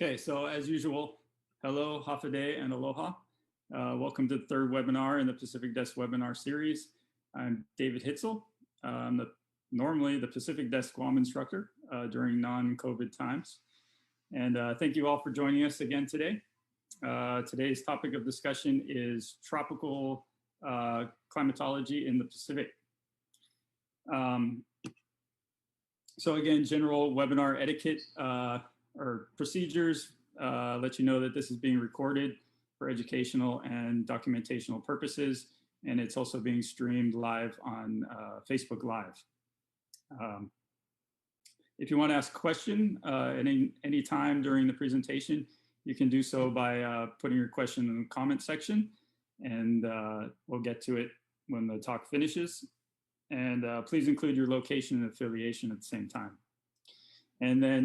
Okay, so as usual, hello, hafa and aloha. Welcome to the third webinar in the Pacific Desk webinar series. I'm David Hitzel. I'm normally the Pacific Desk Guam instructor during non-COVID times. And thank you all for joining us again today. Today's topic of discussion is tropical climatology in the Pacific. So again, general webinar etiquette or procedures, let you know that this is being recorded for educational and documentational purposes, and it's also being streamed live on Facebook Live. If you want to ask a question at any time during the presentation, you can do so by putting your question in the comment section, and we'll get to it when the talk finishes. And please include your location and affiliation at the same time. And then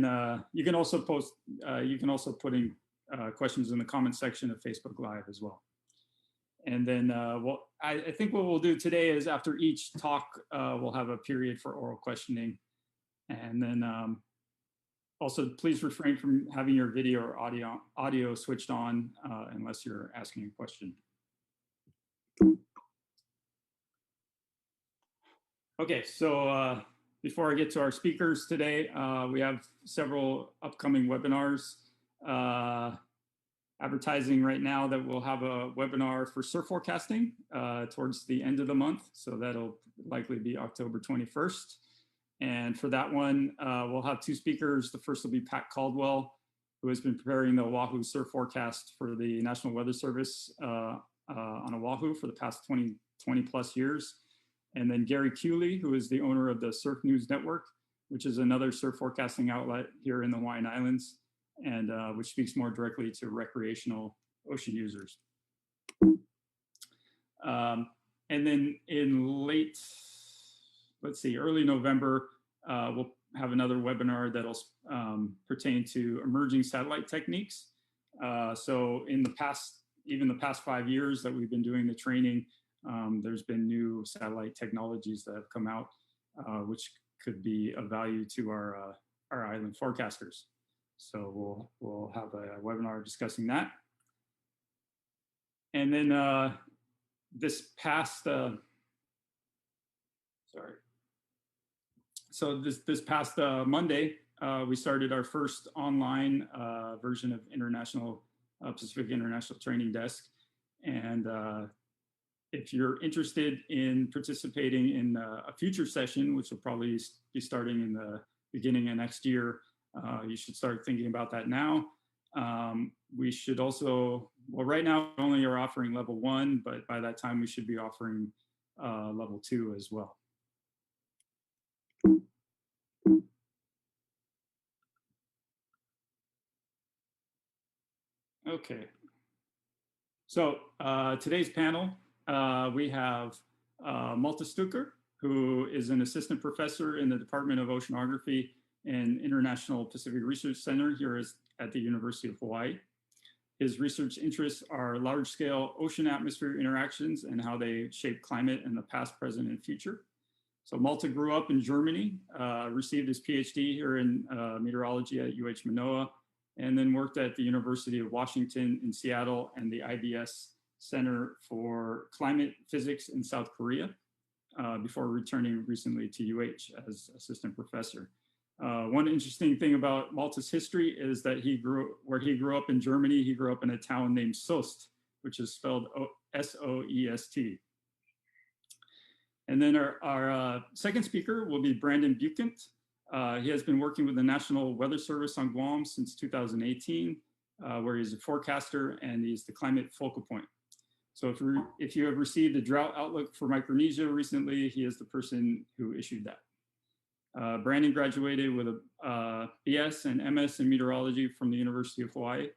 you can also put in questions in the comment section of Facebook Live as well. And then I think what we'll do today is after each talk, we'll have a period for oral questioning. And then also please refrain from having your video or audio switched on unless you're asking a question. Okay, so before I get to our speakers today, we have several upcoming webinars. Advertising right now that we'll have a webinar for surf forecasting towards the end of the month. So that'll likely be October 21st. And for that one, we'll have two speakers. The first will be Pat Caldwell, who has been preparing the Oahu surf forecast for the National Weather Service on Oahu for the past 20 plus years. And then Gary Cooley, who is the owner of the Surf News Network, which is another surf forecasting outlet here in the Hawaiian Islands, and which speaks more directly to recreational ocean users. And then in early November, we'll have another webinar that'll pertain to emerging satellite techniques. So in the past, even the past 5 years that we've been doing the training, there's been new satellite technologies that have come out, which could be of value to our island forecasters. So we'll have a webinar discussing that. And then this past Monday, we started our first online version of Pacific International Training Desk, and if you're interested in participating in a future session, which will probably be starting in the beginning of next year, you should start thinking about that now. We should also, well, right now only are offering level 1, but by that time we should be offering level 2 as well. Okay. So today's panel, we have Malte Stucker, who is an assistant professor in the Department of Oceanography and International Pacific Research Center here at the University of Hawaii. His research interests are large-scale ocean-atmosphere interactions and how they shape climate in the past, present, and future. So Malte grew up in Germany, received his PhD here in meteorology at UH Manoa, and then worked at the University of Washington in Seattle and the IBS Center for Climate Physics in South Korea before returning recently to UH as assistant professor. One interesting thing about Malte's history is that where he grew up in Germany, he grew up in a town named Soest, which is spelled S-O-E-S-T. And then our second speaker will be Brandon Buchent. He has been working with the National Weather Service on Guam since 2018, where he's a forecaster and he's the climate focal point. So if you have received a drought outlook for Micronesia recently, he is the person who issued that. Brandon graduated with a BS and MS in meteorology from the University of Hawaii,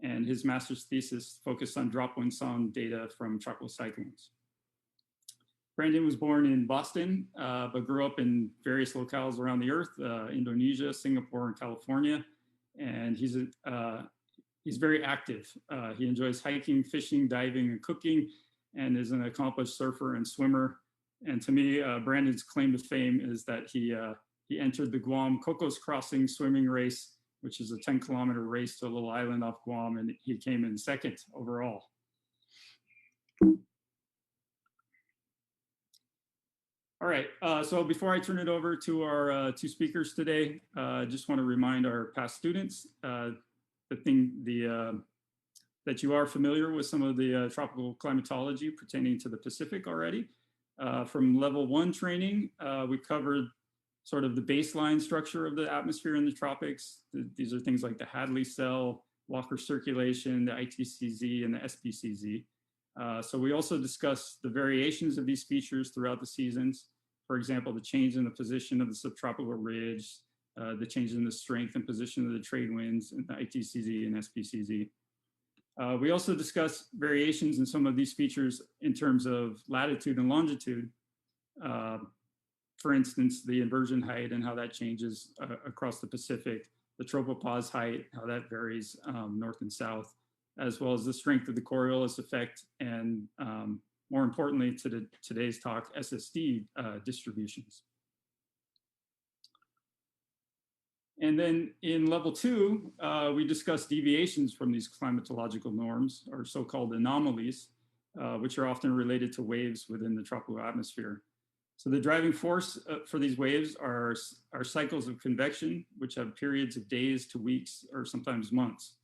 and his master's thesis focused on drop wind sound data from tropical cyclones. Brandon was born in Boston, but grew up in various locales around the earth, Indonesia, Singapore, and California. And he's very active. He enjoys hiking, fishing, diving, and cooking, and is an accomplished surfer and swimmer. And to me, Brandon's claim to fame is that he entered the Guam Cocos Crossing swimming race which is a 10-kilometer race to a little island off Guam, and he came in second overall. All right, so before I turn it over to our two speakers today, I just want to remind our past students that you are familiar with some of the tropical climatology pertaining to the Pacific already. From level 1 training, we covered sort of the baseline structure of the atmosphere in the tropics. These are things like the Hadley cell, Walker circulation, the ITCZ, and the SPCZ. So we also discussed the variations of these features throughout the seasons. For example, the change in the position of the subtropical ridge, the change in the strength and position of the trade winds in the ITCZ and SPCZ. We also discussed variations in some of these features in terms of latitude and longitude. For instance, the inversion height and how that changes across the Pacific, the tropopause height, how that varies north and south, as well as the strength of the Coriolis effect, and more importantly to today's talk, SSD distributions. And then in level 2, we discussed deviations from these climatological norms, or so-called anomalies, which are often related to waves within the tropical atmosphere. So the driving force for these waves are cycles of convection, which have periods of days to weeks or sometimes months.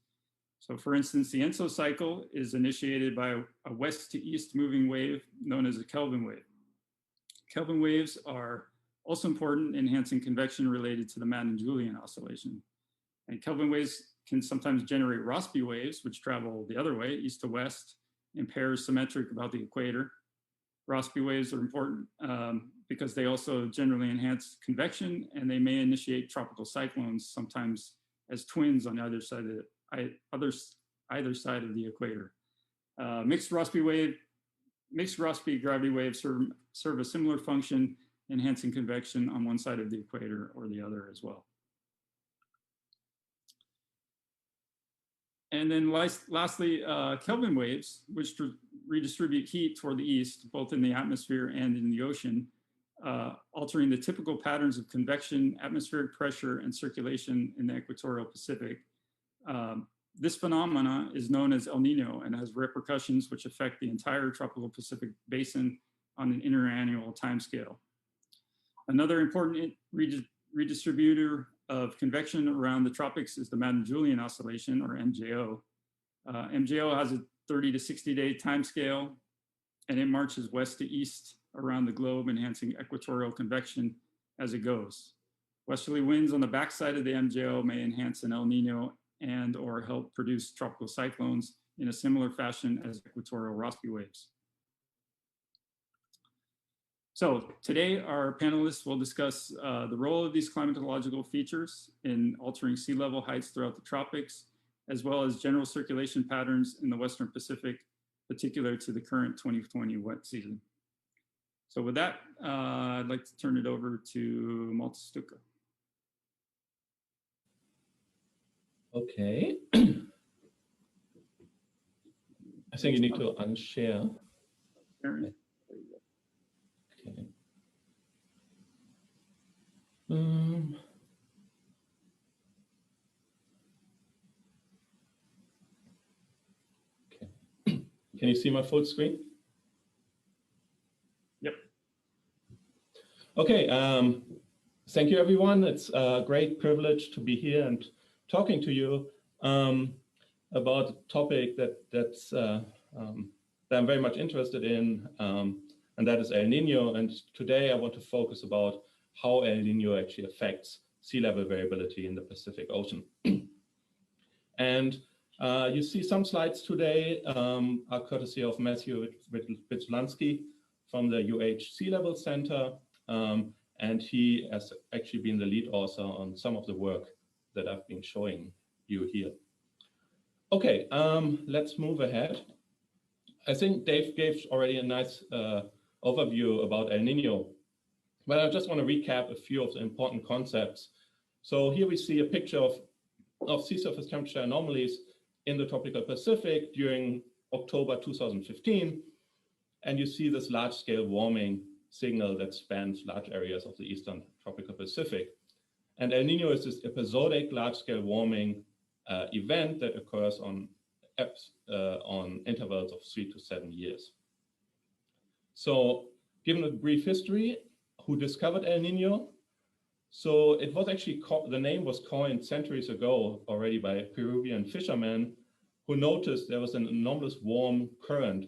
So for instance, the ENSO cycle is initiated by a west to east moving wave known as a Kelvin wave. Kelvin waves are also important in enhancing convection related to the Madden-Julian oscillation. And Kelvin waves can sometimes generate Rossby waves, which travel the other way, east to west, in pairs symmetric about the equator. Rossby waves are important because they also generally enhance convection, and they may initiate tropical cyclones, sometimes as twins on either side of the equator. Mixed Rossby gravity waves serve a similar function, enhancing convection on one side of the equator or the other as well. And then lastly, Kelvin waves, which redistribute heat toward the east, both in the atmosphere and in the ocean, altering the typical patterns of convection, atmospheric pressure, and circulation in the equatorial Pacific. This phenomena is known as El Nino and has repercussions which affect the entire tropical Pacific basin on an interannual timescale. Another important redistributor of convection around the tropics is the Madden-Julian oscillation, or MJO. MJO has a 30 to 60 day timescale, and it marches west to east around the globe, enhancing equatorial convection as it goes. Westerly winds on the backside of the MJO may enhance an El Nino and or help produce tropical cyclones in a similar fashion as equatorial Rossby waves. So today our panelists will discuss the role of these climatological features in altering sea level heights throughout the tropics, as well as general circulation patterns in the Western Pacific, particular to the current 2020 wet season. So with that, I'd like to turn it over to Malte Stucke. Okay. I think you need to unshare. Okay. Okay. Can you see my full screen? Yep. Okay. Thank you, everyone. It's a great privilege to be here and talking to you about a topic that I'm very much interested in, and that is El Nino. And today I want to focus about how El Nino actually affects sea level variability in the Pacific Ocean. And you see some slides today are courtesy of Matthew Witzlansky from the UH Sea Level Center. And he has actually been the lead author on some of the work that I've been showing you here. Okay, let's move ahead. I think Dave gave already a nice overview about El Nino, but I just want to recap a few of the important concepts. So here we see a picture of sea surface temperature anomalies in the tropical Pacific during October 2015. And you see this large-scale warming signal that spans large areas of the eastern tropical Pacific. And El Nino is this episodic large-scale warming event that occurs on intervals of 3 to 7 years. So given a brief history, who discovered El Nino? So it was actually, the name was coined centuries ago already by Peruvian fishermen who noticed there was an anomalous warm current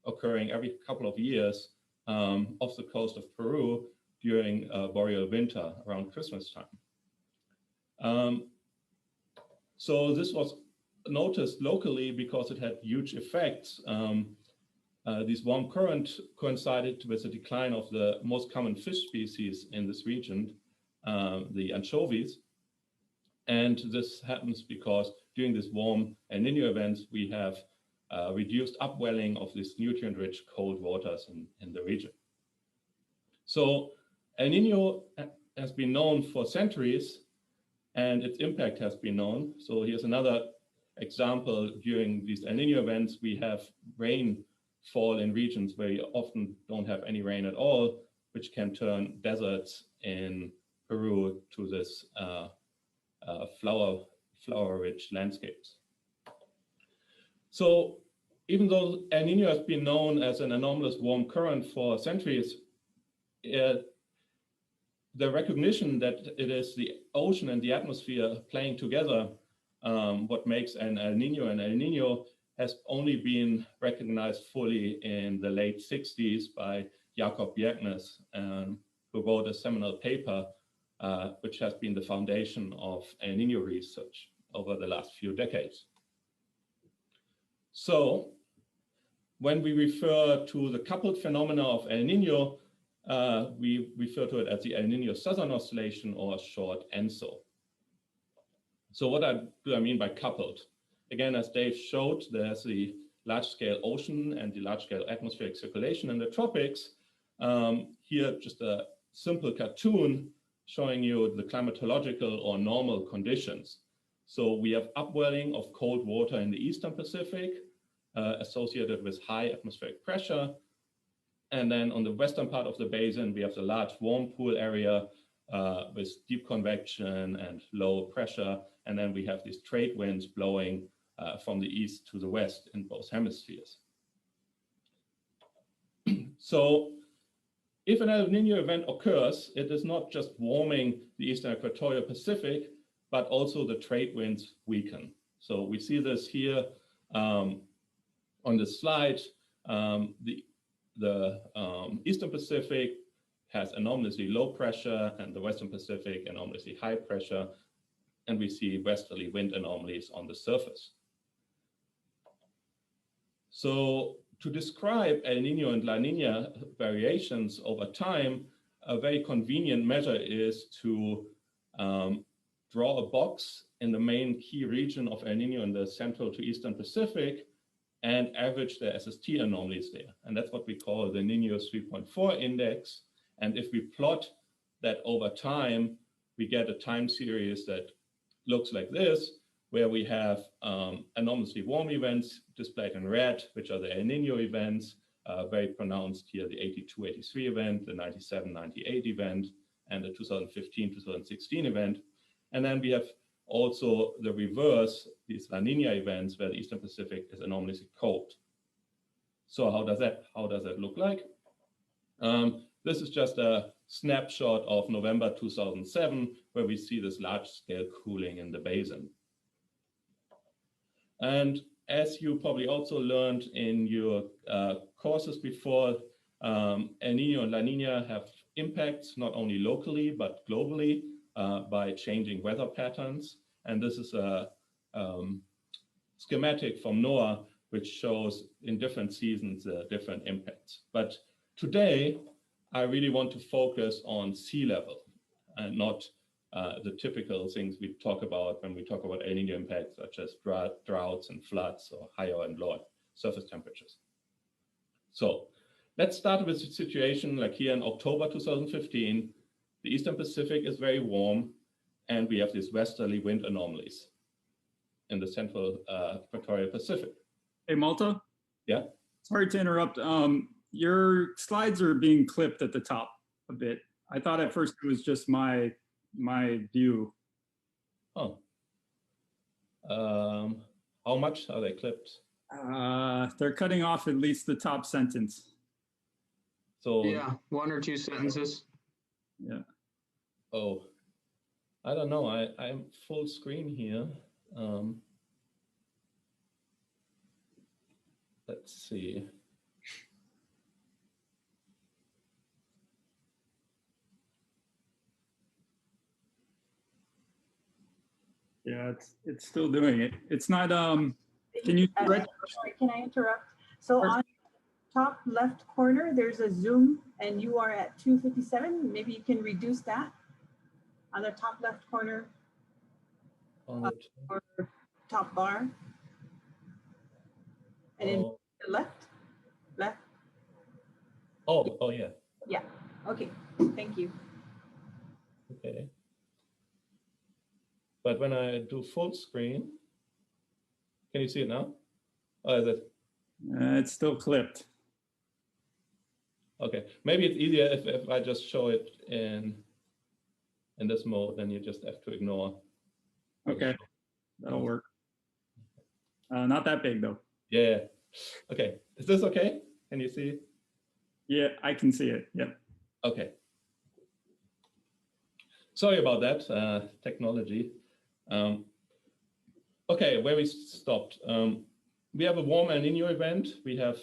occurring every couple of years off the coast of Peru during boreal winter around Christmas time. So this was noticed locally because it had huge effects. This warm current coincided with the decline of the most common fish species in this region, the anchovies. And this happens because during this warm El Nino events, we have reduced upwelling of these nutrient-rich cold waters in the region. So El Nino has been known for centuries, and its impact has been known. So here's another example. During these El Nino events, we have rainfall in regions where you often don't have any rain at all, which can turn deserts in Peru to this flower-rich landscapes. So even though El Nino has been known as an anomalous warm current for centuries, the recognition that it is the ocean and the atmosphere playing together what makes an El Nino an El Nino has only been recognized fully in the late 60s by Jakob Bjerknes, who wrote a seminal paper which has been the foundation of El Nino research over the last few decades. So when we refer to the coupled phenomena of El Nino, we refer to it as the El Nino Southern Oscillation, or short ENSO. So what do I mean by coupled? Again, as Dave showed, there's the large-scale ocean and the large-scale atmospheric circulation in the tropics. Here, just a simple cartoon showing you the climatological or normal conditions. So we have upwelling of cold water in the Eastern Pacific associated with high atmospheric pressure. And then on the western part of the basin, we have the large warm pool area with deep convection and low pressure. And then we have these trade winds blowing from the east to the west in both hemispheres. So if an El Nino event occurs, it is not just warming the Eastern Equatorial Pacific, but also the trade winds weaken. So we see this here on the slide. The Eastern Pacific has anomalously low pressure and the Western Pacific anomalously high pressure. And we see westerly wind anomalies on the surface. So to describe El Nino and La Nina variations over time, a very convenient measure is to draw a box in the main key region of El Nino in the Central to Eastern Pacific and average the SST anomalies there. And that's what we call the Nino 3.4 index. And if we plot that over time, we get a time series that looks like this, where we have anomalously warm events displayed in red, which are the El Nino events, very pronounced here, the 82-83 event, the 97-98 event, and the 2015-2016 event. And then we have also the reverse, these La Nina events, where the Eastern Pacific is anomalously cold. So how does that look like? This is just a snapshot of November 2007, where we see this large-scale cooling in the basin. And as you probably also learned in your courses before, El Nino and La Nina have impacts not only locally, but globally by changing weather patterns. And this is a schematic from NOAA, which shows in different seasons different impacts. But today, I really want to focus on sea level and not the typical things we talk about when we talk about El Nino impacts, such as droughts and floods or higher and lower surface temperatures. So let's start with the situation like here in October 2015. The Eastern Pacific is very warm, and we have these westerly wind anomalies in the Central Equatorial Pacific. Hey, Malta? Yeah? Sorry to interrupt. Your slides are being clipped at the top a bit. I thought at first it was just my my view. Oh. How much are they clipped? They're cutting off at least the top sentence. So yeah, 1 or 2 sentences. Yeah. Oh, I don't know. I'm full screen here. Let's see. Yeah, it's still doing it. It's not can you sorry, can I interrupt? So on top left corner there's a zoom and you are at 257. Maybe you can reduce that on the top left corner or top bar. And then the left. Oh yeah. Yeah. Okay. Thank you. Okay. But when I do full screen, can you see it now? Oh, is it? It's still clipped. Okay. Maybe it's easier if I just show it in this mode, then you just have to ignore. Okay, that'll work. Not that big though. Yeah. Okay. Is this okay? Can you see? Yeah, I can see it. Yep. Okay. Sorry about that, technology. Okay, where we stopped. We have a warm El Nino event. We have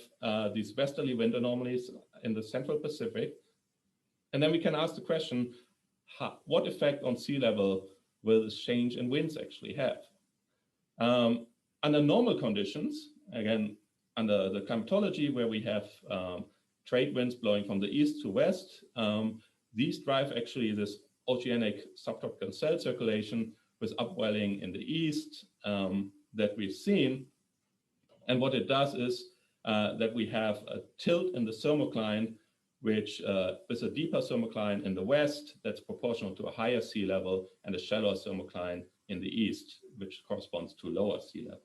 these westerly wind anomalies in the Central Pacific. And then we can ask the question, what effect on sea level will this change in winds actually have? Under normal conditions, again, under the climatology where we have trade winds blowing from the east to west, these drive actually this oceanic subtropical cell circulation with upwelling in the east that we've seen. And what it does is that we have a tilt in the thermocline, which with a deeper thermocline in the west that's proportional to a higher sea level, and a shallower thermocline in the east, which corresponds to lower sea level.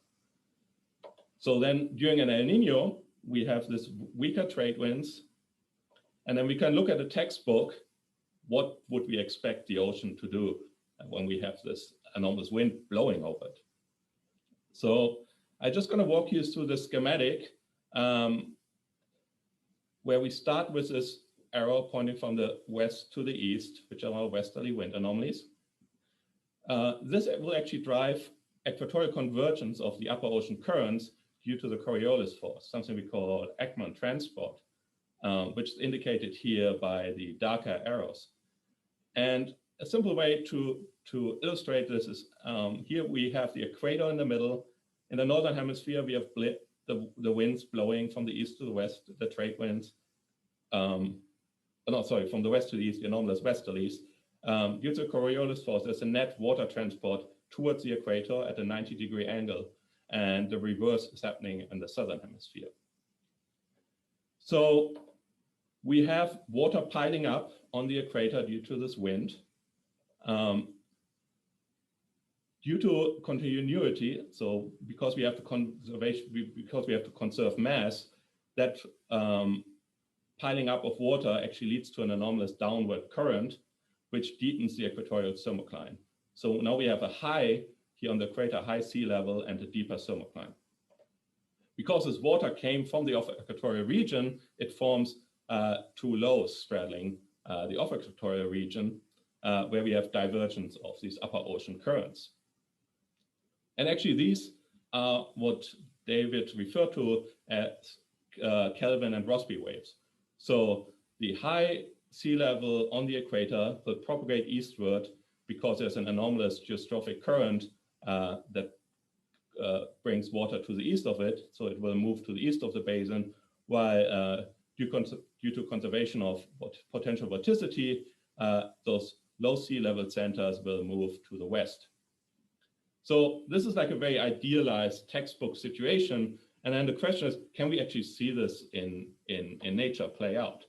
So then during an El Nino, we have this weaker trade winds, and then we can look at the textbook. What would we expect the ocean to do when we have this enormous wind blowing over it? So I'm just going to walk you through the schematic where we start with this arrow pointing from the west to the east, which are our westerly wind anomalies. This will actually drive equatorial convergence of the upper ocean currents due to the Coriolis force, something we call Ekman transport, which is indicated here by the darker arrows. And a simple way to illustrate this is here we have the equator in the middle. In the northern hemisphere, we have the winds blowing from the east to the west, the trade winds. From the west to the east, the anomalous westerlies. Due to Coriolis force, there's a net water transport towards the equator at a 90-degree angle, and the reverse is happening in the southern hemisphere. So we have water piling up on the equator due to this wind. Due to continuity, so because we have to conserve mass, that piling up of water actually leads to an anomalous downward current, which deepens the equatorial thermocline. So now we have a high here on the equator, high sea level, and a deeper thermocline. Because this water came from the off-equatorial region, it forms two lows straddling the off-equatorial region, where we have divergence of these upper ocean currents. And actually, these are what David referred to as Kelvin and Rossby waves. So the high sea level on the equator will propagate eastward because there's an anomalous geostrophic current that brings water to the east of it. So it will move to the east of the basin, while due to conservation of potential vorticity, those low sea level centers will move to the west. So this is like a very idealized textbook situation. And then the question is, can we actually see this in nature play out?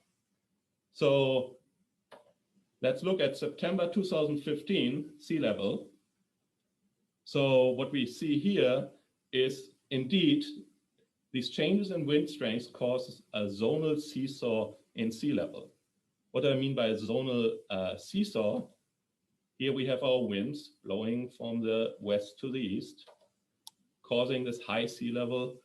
So let's look at September 2015 sea level. So what we see here is indeed these changes in wind strength causes a zonal seesaw in sea level. What do I mean by a zonal seesaw? Here we have our winds blowing from the west to the east, causing this high sea level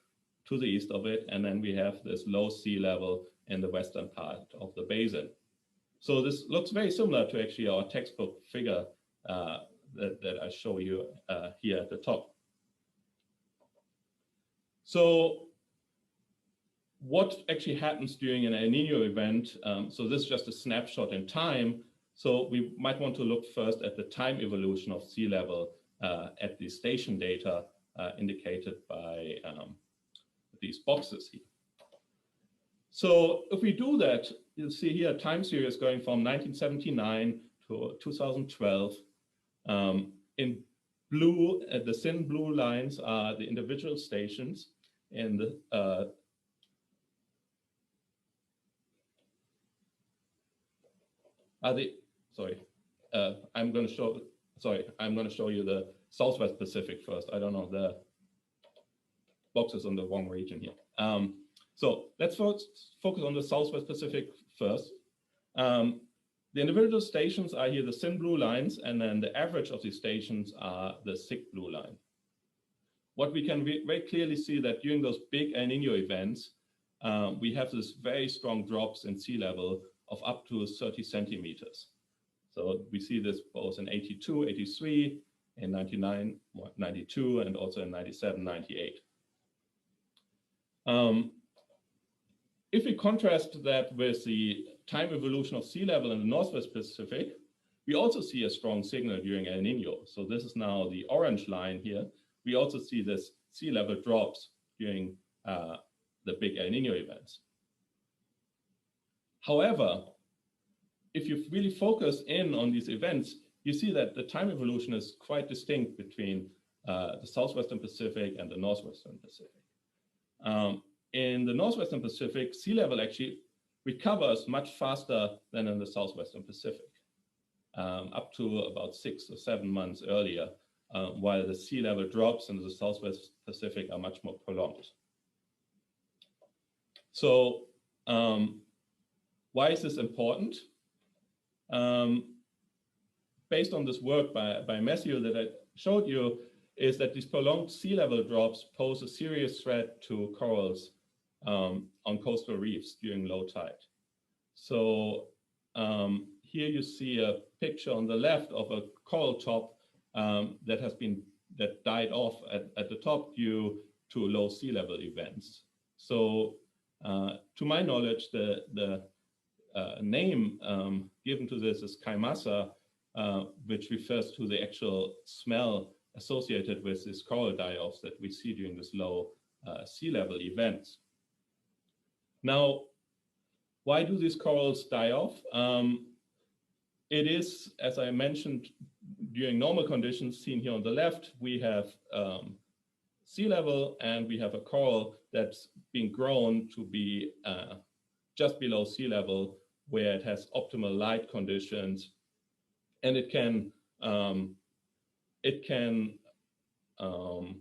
to the east of it. And then we have this low sea level in the western part of the basin. So this looks very similar to actually our textbook figure that I show you here at the top. So what actually happens during an El Nino event? So this is just a snapshot in time. So we might want to look first at the time evolution of sea level at the station data indicated by these boxes here. So if we do that, you'll see here a time series going from 1979 to 2012. In blue, the thin blue lines are the individual stations, and the I'm going to show you the Southwest Pacific first. I don't know, the box is on the wrong region here. So let's focus on the Southwest Pacific first. The individual stations are here the thin blue lines, and then the average of these stations are the thick blue line. What we can very clearly see that during those big El Nino events, we have this very strong drops in sea level of up to 30 centimeters. So we see this both in 82, 83, in 99, 92, and also in 97, 98. If we contrast that with the time evolution of sea level in the Northwest Pacific, we also see a strong signal during El Nino. So this is now the orange line here. We also see this sea level drops during the big El Nino events. However, if you really focus in on these events, you see that the time evolution is quite distinct between the Southwestern Pacific and the Northwestern Pacific. In the Northwestern Pacific, sea level actually recovers much faster than in the Southwestern Pacific, up to about 6 or 7 months earlier, while the sea level drops in the Southwest Pacific are much more prolonged. So why is this important? Based on this work by Matthew that I showed you, is that these prolonged sea level drops pose a serious threat to corals on coastal reefs during low tide. So here you see a picture on the left of a coral top that died off at the top due to low sea level events. So to my knowledge, the name given to this is kaimasa, which refers to the actual smell associated with these coral die-offs that we see during this low sea level events. Now, why do these corals die off? It is, as I mentioned, during normal conditions seen here on the left, we have sea level and we have a coral that's being grown to be just below sea level, where it has optimal light conditions, and it can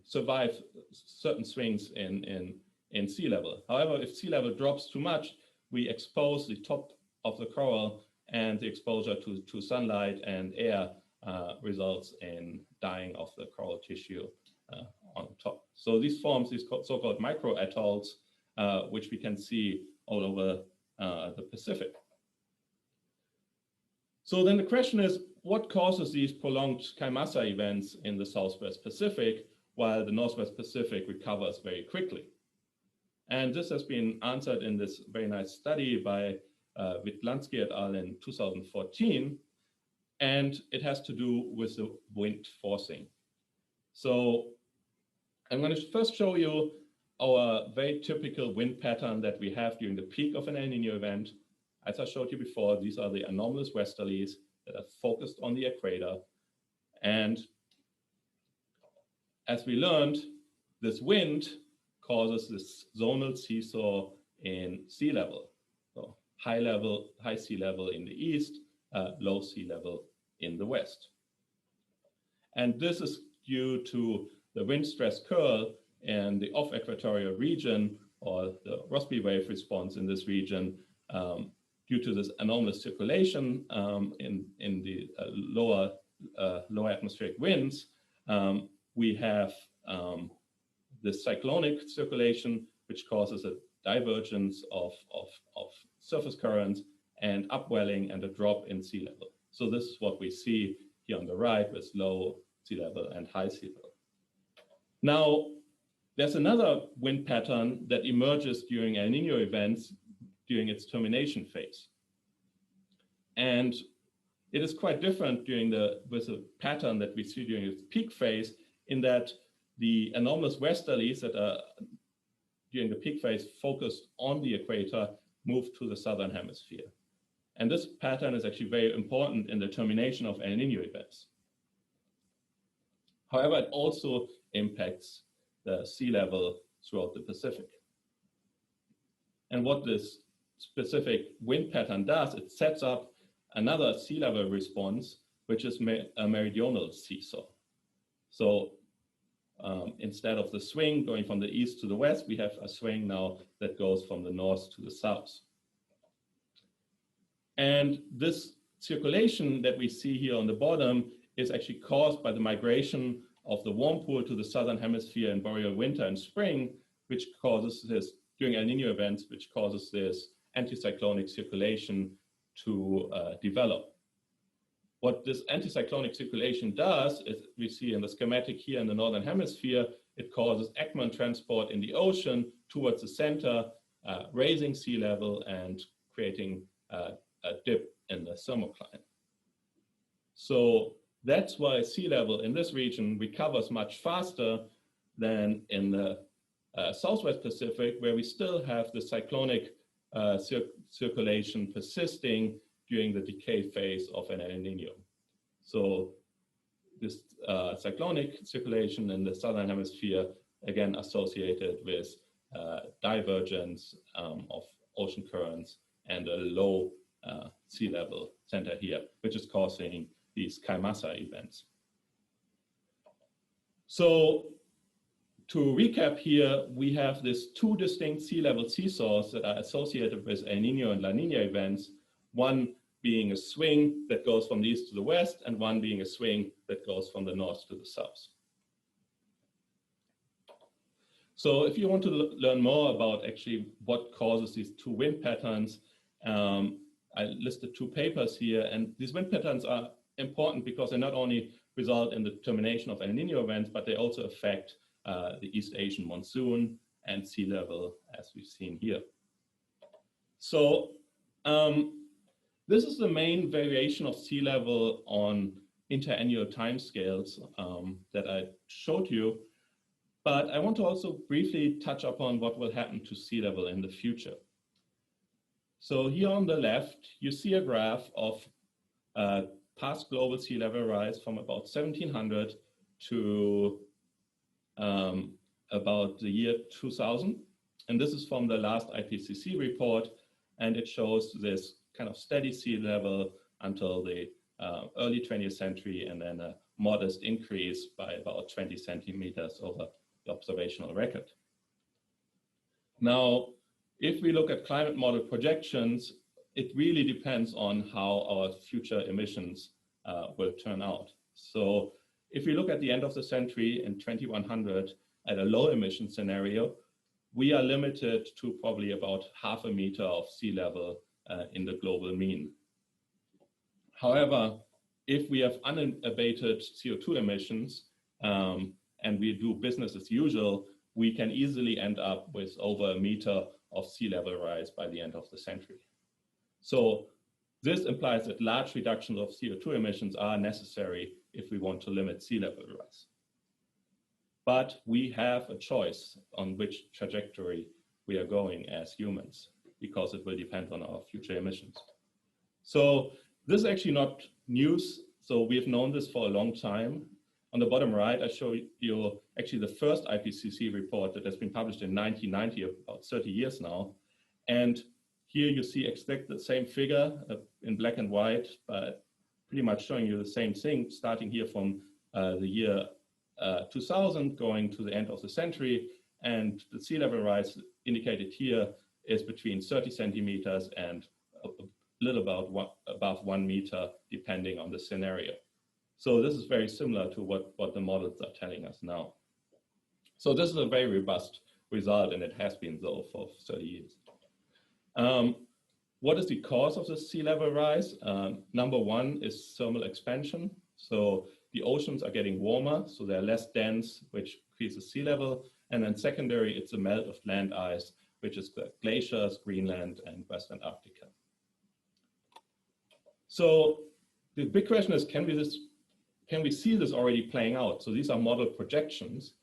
survive certain swings in sea level. However, if sea level drops too much, we expose the top of the coral, and the exposure to sunlight and air results in dying of the coral tissue on top. So this forms these so-called microatolls, which we can see all over the Pacific. So then the question is, what causes these prolonged kaimasa events in the Southwest Pacific while the Northwest Pacific recovers very quickly? And this has been answered in this very nice study by Witlansky et al. In 2014, and it has to do with the wind forcing. So I'm going to first show you our very typical wind pattern that we have during the peak of an El Nino event. As I showed you before, these are the anomalous westerlies that are focused on the equator. And as we learned, this wind causes this zonal seesaw in sea level. So high sea level in the east, low sea level in the west. And this is due to the wind stress curl and the off-equatorial region, or the Rossby wave response in this region, due to this anomalous circulation in the lower low atmospheric winds, we have the cyclonic circulation, which causes a divergence of surface currents and upwelling and a drop in sea level. So this is what we see here on the right with low sea level and high sea level. Now, there's another wind pattern that emerges during El Nino events during its termination phase. And it is quite different with the pattern that we see during its peak phase, in that the anomalous westerlies that are during the peak phase focused on the equator move to the southern hemisphere. And this pattern is actually very important in the termination of El Nino events. However, it also impacts the sea level throughout the Pacific. And what this specific wind pattern does, it sets up another sea level response, which is a meridional seesaw. So instead of the swing going from the east to the west, we have a swing now that goes from the north to the south. And this circulation that we see here on the bottom is actually caused by the migration of the warm pool to the southern hemisphere in boreal winter and spring, which causes this, during El Nino events, which causes this anticyclonic circulation to develop. What this anticyclonic circulation does is, we see in the schematic here in the northern hemisphere, it causes Ekman transport in the ocean towards the center, raising sea level and creating a dip in the thermocline. So that's why sea level in this region recovers much faster than in the Southwest Pacific, where we still have the cyclonic circulation persisting during the decay phase of an El Nino. So this cyclonic circulation in the southern hemisphere, again associated with divergence of ocean currents and a low sea level center here, which is causing these Kaimasa events. So to recap here, we have these two distinct sea level seesaws that are associated with El Nino and La Nina events, one being a swing that goes from the east to the west, and one being a swing that goes from the north to the south. So if you want to learn more about actually what causes these two wind patterns, I listed two papers here, and these wind patterns are important because they not only result in the termination of El Nino events, but they also affect the East Asian monsoon and sea level, as we've seen here. So this is the main variation of sea level on interannual timescales that I showed you. But I want to also briefly touch upon what will happen to sea level in the future. So here on the left, you see a graph of past global sea level rise from about 1700 to about the year 2000. And this is from the last IPCC report. And it shows this kind of steady sea level until the early 20th century, and then a modest increase by about 20 centimeters over the observational record. Now, if we look at climate model projections, it really depends on how our future emissions will turn out. So if we look at the end of the century in 2100 at a low emission scenario, we are limited to probably about 0.5 meter of sea level in the global mean. However, if we have unabated CO2 emissions and we do business as usual, we can easily end up with over 1 meter of sea level rise by the end of the century. So this implies that large reductions of CO2 emissions are necessary if we want to limit sea level rise. But we have a choice on which trajectory we are going as humans, because it will depend on our future emissions. So this is actually not news. So we've known this for a long time. On the bottom right, I show you actually the first IPCC report that has been published in 1990, about 30 years now. And here you see exactly the same figure in black and white, but pretty much showing you the same thing, starting here from the year 2000 going to the end of the century. And the sea level rise indicated here is between 30 centimeters and a little above 1 meter, depending on the scenario. So this is very similar to what the models are telling us now. So this is a very robust result, and it has been so for 30 years. What is the cause of the sea level rise? Number one is thermal expansion. So the oceans are getting warmer, so they're less dense, which increases sea level. And then secondary, it's a melt of land ice, which is glaciers, Greenland, and Western Arctica. So the big question is, can we see this already playing out? So these are model projections,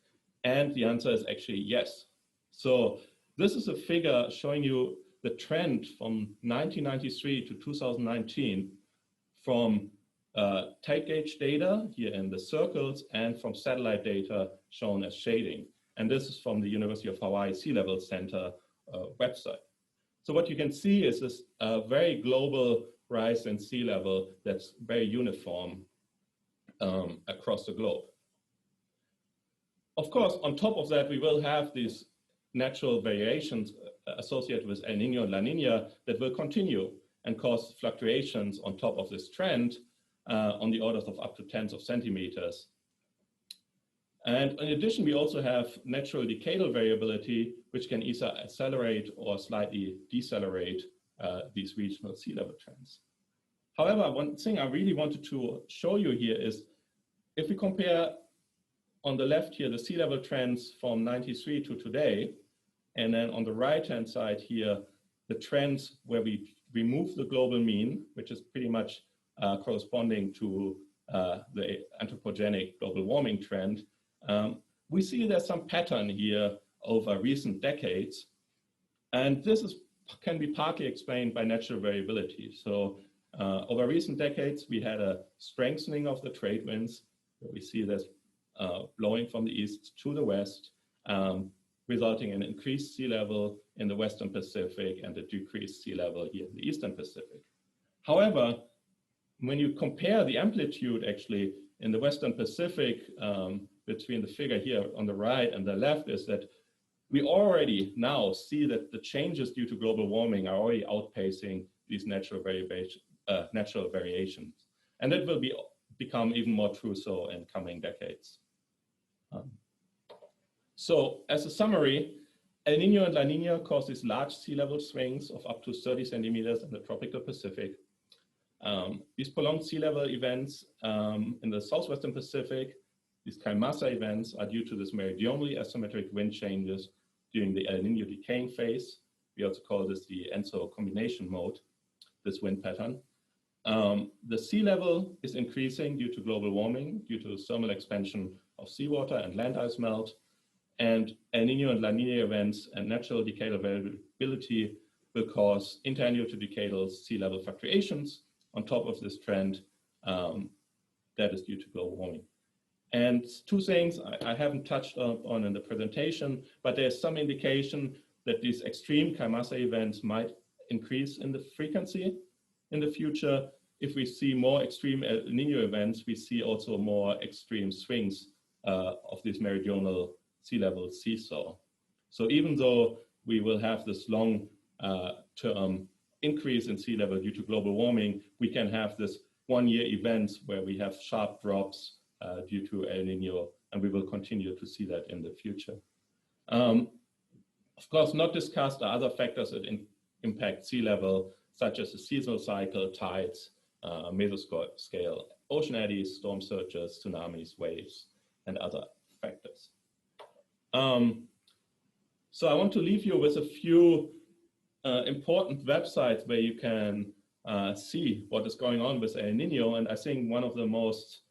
and the answer is actually yes. So this is a figure showing you the trend from 1993 to 2019 from tide gauge data here in the circles and from satellite data shown as shading. And this is from the University of Hawaii Sea Level Center website. So what you can see is this very global rise in sea level that's very uniform across the globe. Of course, on top of that, we will have these natural variations associated with El Nino and La Nina that will continue and cause fluctuations on top of this trend on the orders of up to tens of centimeters. And in addition, we also have natural decadal variability, which can either accelerate or slightly decelerate these regional sea level trends. However, one thing I really wanted to show you here is if we compare on the left here, the sea level trends from 93 to today, and then on the right-hand side here, the trends where we remove the global mean, which is pretty much corresponding to the anthropogenic global warming trend, we see there's some pattern here over recent decades. And this can be partly explained by natural variability. So over recent decades, we had a strengthening of the trade winds. We see this blowing from the east to the west, resulting in increased sea level in the Western Pacific and a decreased sea level here in the Eastern Pacific. However, when you compare the amplitude actually in the Western Pacific between the figure here on the right and the left is that we already now see that the changes due to global warming are already outpacing these natural variations. And that will become even more true so in coming decades. So as a summary, El Nino and La Nina cause these large sea level swings of up to 30 centimeters in the tropical Pacific. These prolonged sea level events in the southwestern Pacific, these Kaimasa events are due to this meridionally asymmetric wind changes during the El Nino decaying phase. We also call this the ENSO combination mode, this wind pattern. The sea level is increasing due to global warming, due to thermal expansion of seawater and land ice melt. And El Nino and La Nina events and natural decadal variability will cause interannual to decadal sea level fluctuations on top of this trend that is due to global warming. And two things I haven't touched on in the presentation, but there's some indication that these extreme Kaimasa events might increase in the frequency in the future. If we see more extreme El Nino events, we see also more extreme swings of this meridional sea level seesaw. So even though we will have this long-term increase in sea level due to global warming, we can have this one-year events where we have sharp drops due to El Nino, and we will continue to see that in the future. Of course, not discussed are other factors that impact sea level, such as the seasonal cycle, tides, mesoscale, ocean eddies, storm surges, tsunamis, waves, and other factors. So I want to leave you with a few important websites where you can see what is going on with El Nino. And I think one of the most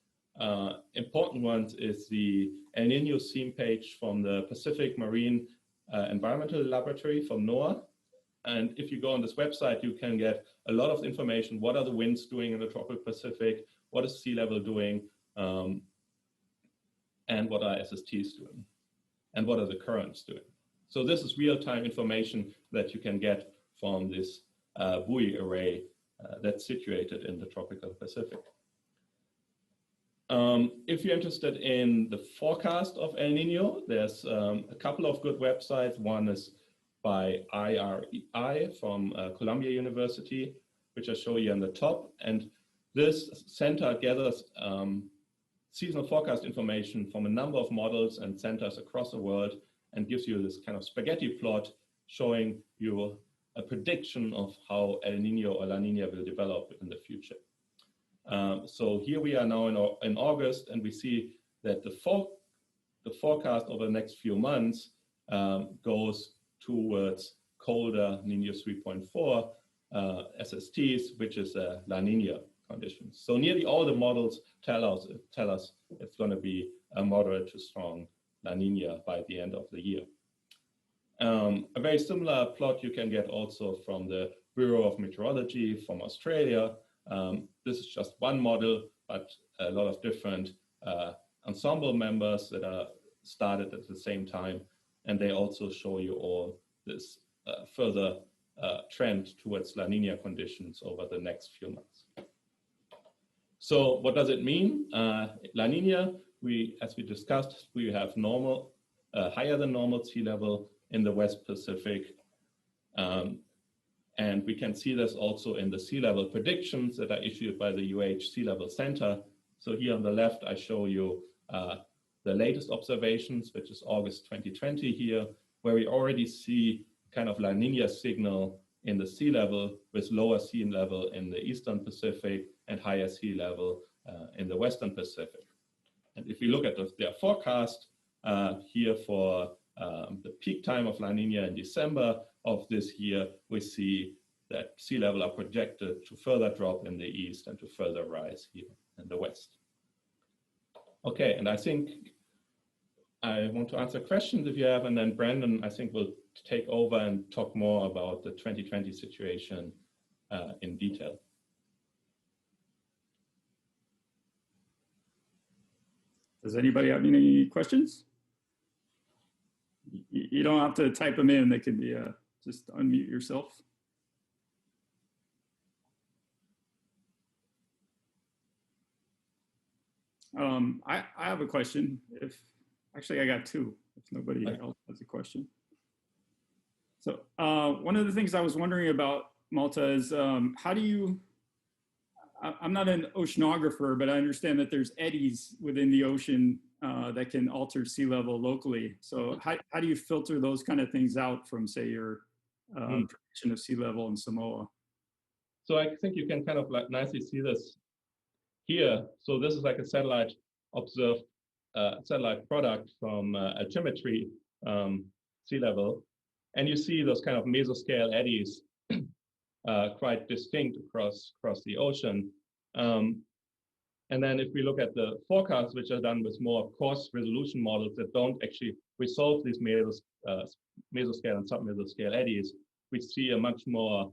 important ones is the El Nino theme page from the Pacific Marine Environmental Laboratory from NOAA. And if you go on this website, you can get a lot of information. What are the winds doing in the tropical Pacific? What is sea level doing? And what are SSTs doing? And what are the currents doing? So this is real-time information that you can get from this buoy array that's situated in the tropical Pacific. If you're interested in the forecast of El Nino, there's a couple of good websites. One is by IRI from Columbia University, which I show you on the top. And this center gathers seasonal forecast information from a number of models and centers across the world and gives you this kind of spaghetti plot showing you a prediction of how El Nino or La Nina will develop in the future. So here we are now in August, and we see that the forecast over the next few months goes towards colder Nino 3.4 SSTs, which is a La Nina conditions. So nearly all the models tell us it's going to be a moderate to strong La Nina by the end of the year. A very similar plot you can get also from the Bureau of Meteorology from Australia. This is just one model, but a lot of different ensemble members that are started at the same time. And they also show you all this further trend towards La Nina conditions over the next few months. So what does it mean? La Nina, as we discussed, we have normal, higher than normal sea level in the West Pacific. And we can see this also in the sea level predictions that are issued by the UH Sea Level Center. So here on the left, I show you the latest observations, which is August 2020 here, where we already see kind of La Nina signal in the sea level with lower sea level in the Eastern Pacific and higher sea level in the Western Pacific. And if we look at their forecast here for the peak time of La Nina in December of this year, we see that sea level are projected to further drop in the east and to further rise here in the west. Okay, and I think I want to answer questions if you have, and then Brandon, I think, will take over and talk more about the 2020 situation in detail. Does anybody have any questions? You don't have to type them in. They can be, just unmute yourself. I have a question. Actually, I got two, if nobody else has a question. So one of the things I was wondering about, Malta, is how do you, I'm not an oceanographer, but I understand that there's eddies within the ocean that can alter sea level locally. So how do you filter those kind of things out from, say, your prediction of sea level in Samoa? So I think you can kind of like nicely see this here. So this is like a satellite observed satellite product from altimetry sea level. And you see those kind of mesoscale eddies quite distinct across the ocean. And then if we look at the forecasts, which are done with more coarse resolution models that don't actually resolve these mesoscale and submesoscale eddies, we see a much more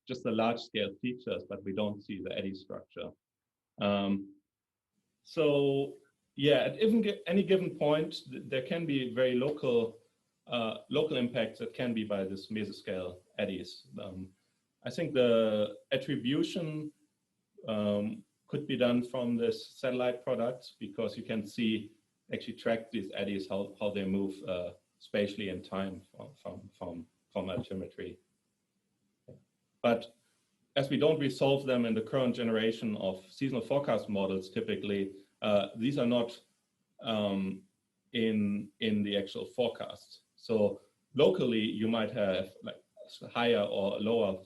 just the large scale features, but we don't see the eddy structure. So yeah, at any given point, there can be very local impacts that can be by this mesoscale eddies. I think the attribution could be done from this satellite products, because you can see, actually track these eddies, how they move spatially in time from altimetry. But as we don't resolve them in the current generation of seasonal forecast models, typically, these are not in the actual forecast. So locally, you might have like higher or lower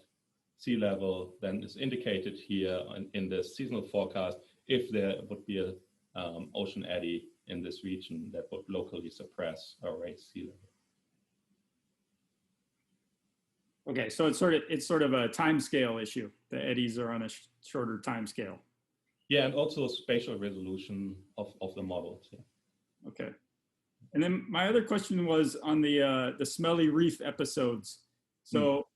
sea level than is indicated here in the seasonal forecast if there would be a ocean eddy in this region that would locally suppress or raise sea level. Okay, so it's sort of a time scale issue. The eddies are on a shorter time scale. Yeah, and also spatial resolution of the models. Yeah. Okay, and then my other question was on the smelly reef episodes. So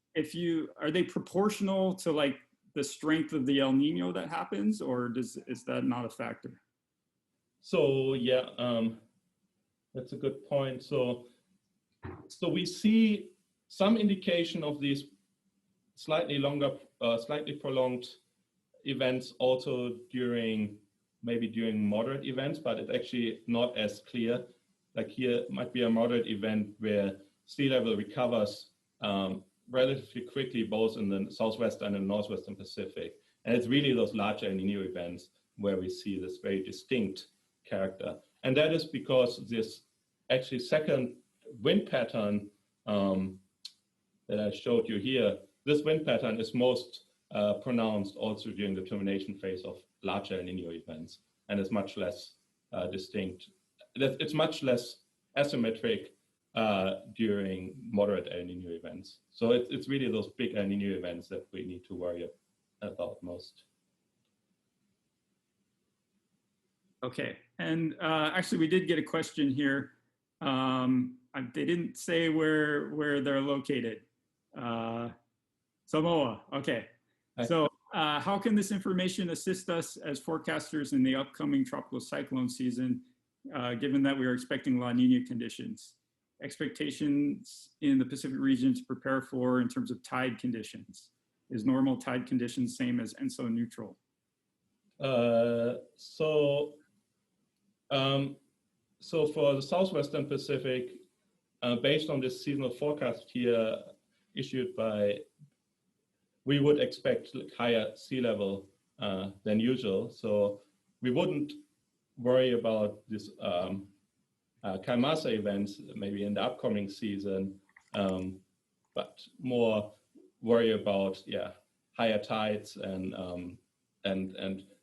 are they proportional to like the strength of the El Nino that happens, or is that not a factor? So yeah, that's a good point. So we see some indication of these slightly longer, slightly prolonged events also during moderate events, but it's actually not as clear. Like here might be a moderate event where sea level recovers relatively quickly, both in the southwestern and northwestern Pacific. And it's really those large El Nino events where we see this very distinct character. And that is because this actually second wind pattern that I showed you here, this wind pattern is most pronounced also during the termination phase of larger El Nino events, and is much less distinct. It's much less asymmetric during moderate El Nino events. So it's really those big El Nino events that we need to worry about most. Okay, and actually we did get a question here. They didn't say where they're located. Samoa, okay. So how can this information assist us as forecasters in the upcoming tropical cyclone season, given that we are expecting La Nina conditions? Expectations in the Pacific region to prepare for in terms of tide conditions. Is normal tide conditions same as ENSO neutral? So for the Southwestern Pacific, based on this seasonal forecast here issued by, we would expect higher sea level than usual. So we wouldn't worry about this Kaimasa events maybe in the upcoming season, but more worry about higher tides and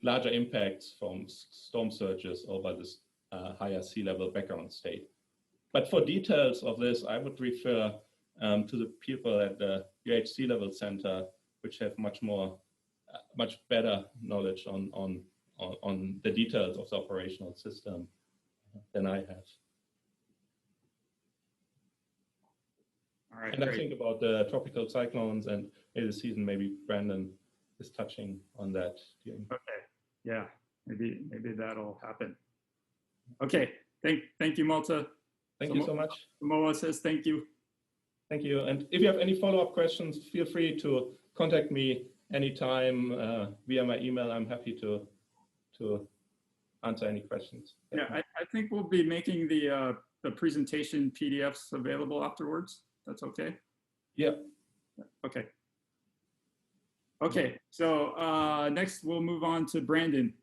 larger impacts from storm surges over this higher sea level background state. But for details of this, I would refer to the people at the UH Sea Level Center, which have much better knowledge on the details of the operational system than I have. All right, and great. I think about the tropical cyclones and the season, maybe Brandon is touching on that. Okay, yeah, maybe that'll happen. Okay, thank you, Malta. Thank you so much. Samoa says thank you. Thank you. And if you have any follow-up questions, feel free to contact me anytime via my email. I'm happy to answer any questions. Yeah, I think we'll be making the presentation PDFs available afterwards. That's okay? Yeah. Okay. Okay, so next we'll move on to Brandon.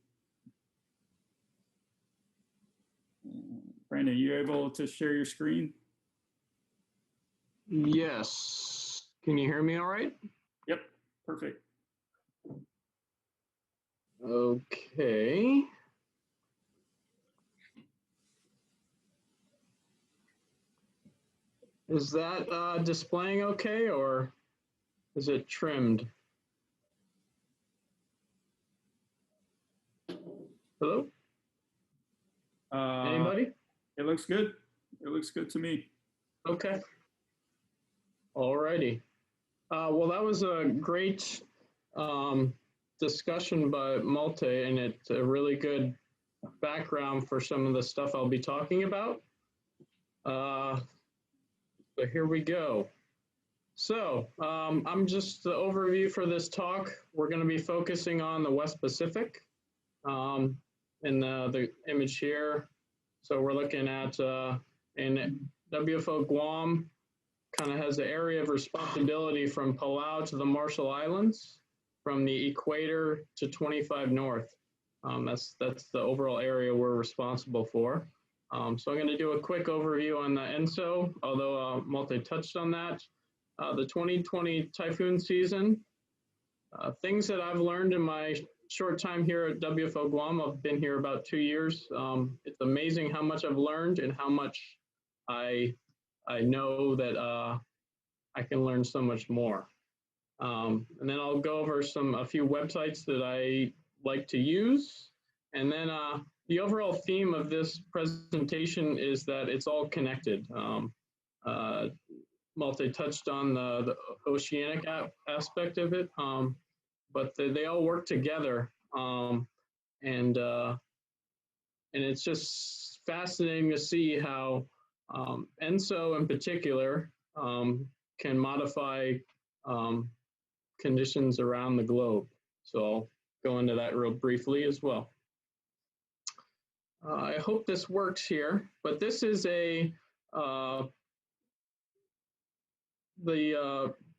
Brandon, you able to share your screen? Yes. Can you hear me all right? Yep, perfect. Okay. Is that displaying okay, or is it trimmed? Hello? Anybody? It looks good. It looks good to me. Okay. All righty. Well, that was a great discussion by Malte, and it's a really good background for some of the stuff I'll be talking about. So here we go. So I'm just the overview for this talk. We're going to be focusing on the West Pacific in the image here. So we're looking at in WFO Guam, kind of has the area of responsibility from Palau to the Marshall Islands, from the equator to 25 north. That's the overall area we're responsible for. So I'm going to do a quick overview on the ENSO, although Malte touched on that. The 2020 typhoon season, things that I've learned in my short time here at WFO Guam. I've been here about 2 years. It's amazing how much I've learned and how much I know that I can learn so much more. And then I'll go over a few websites that I like to use. And then the overall theme of this presentation is that it's all connected. Malte touched on the oceanic aspect of it, but they all work together. And it's just fascinating to see how ENSO in particular can modify conditions around the globe. So I'll go into that real briefly as well. I hope this works here, but this is the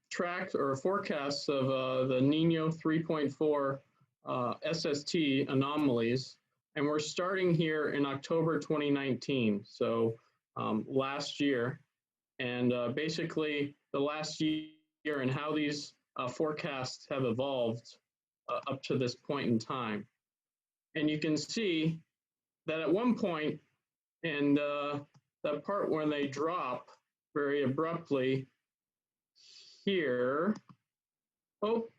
track or forecasts of the Nino 3.4 SST anomalies, and we're starting here in October 2019, so last year, and basically the last year and how these forecasts have evolved up to this point in time. And you can see that at one point, and that part when they drop very abruptly here, oh,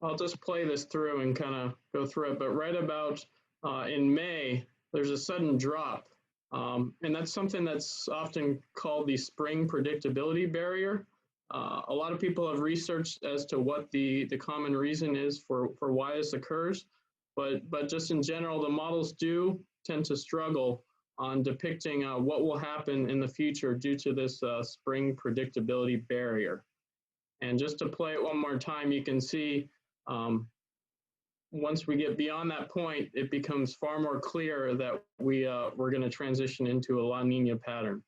I'll just play this through and kind of go through it, but right about in May, there's a sudden drop. And that's something that's often called the spring predictability barrier. A lot of people have researched as to what the common reason is for why this occurs, but just in general, the models do tend to struggle on depicting what will happen in the future due to this spring predictability barrier. And just to play it one more time, you can see once we get beyond that point, it becomes far more clear that we're going to transition into a La Nina pattern.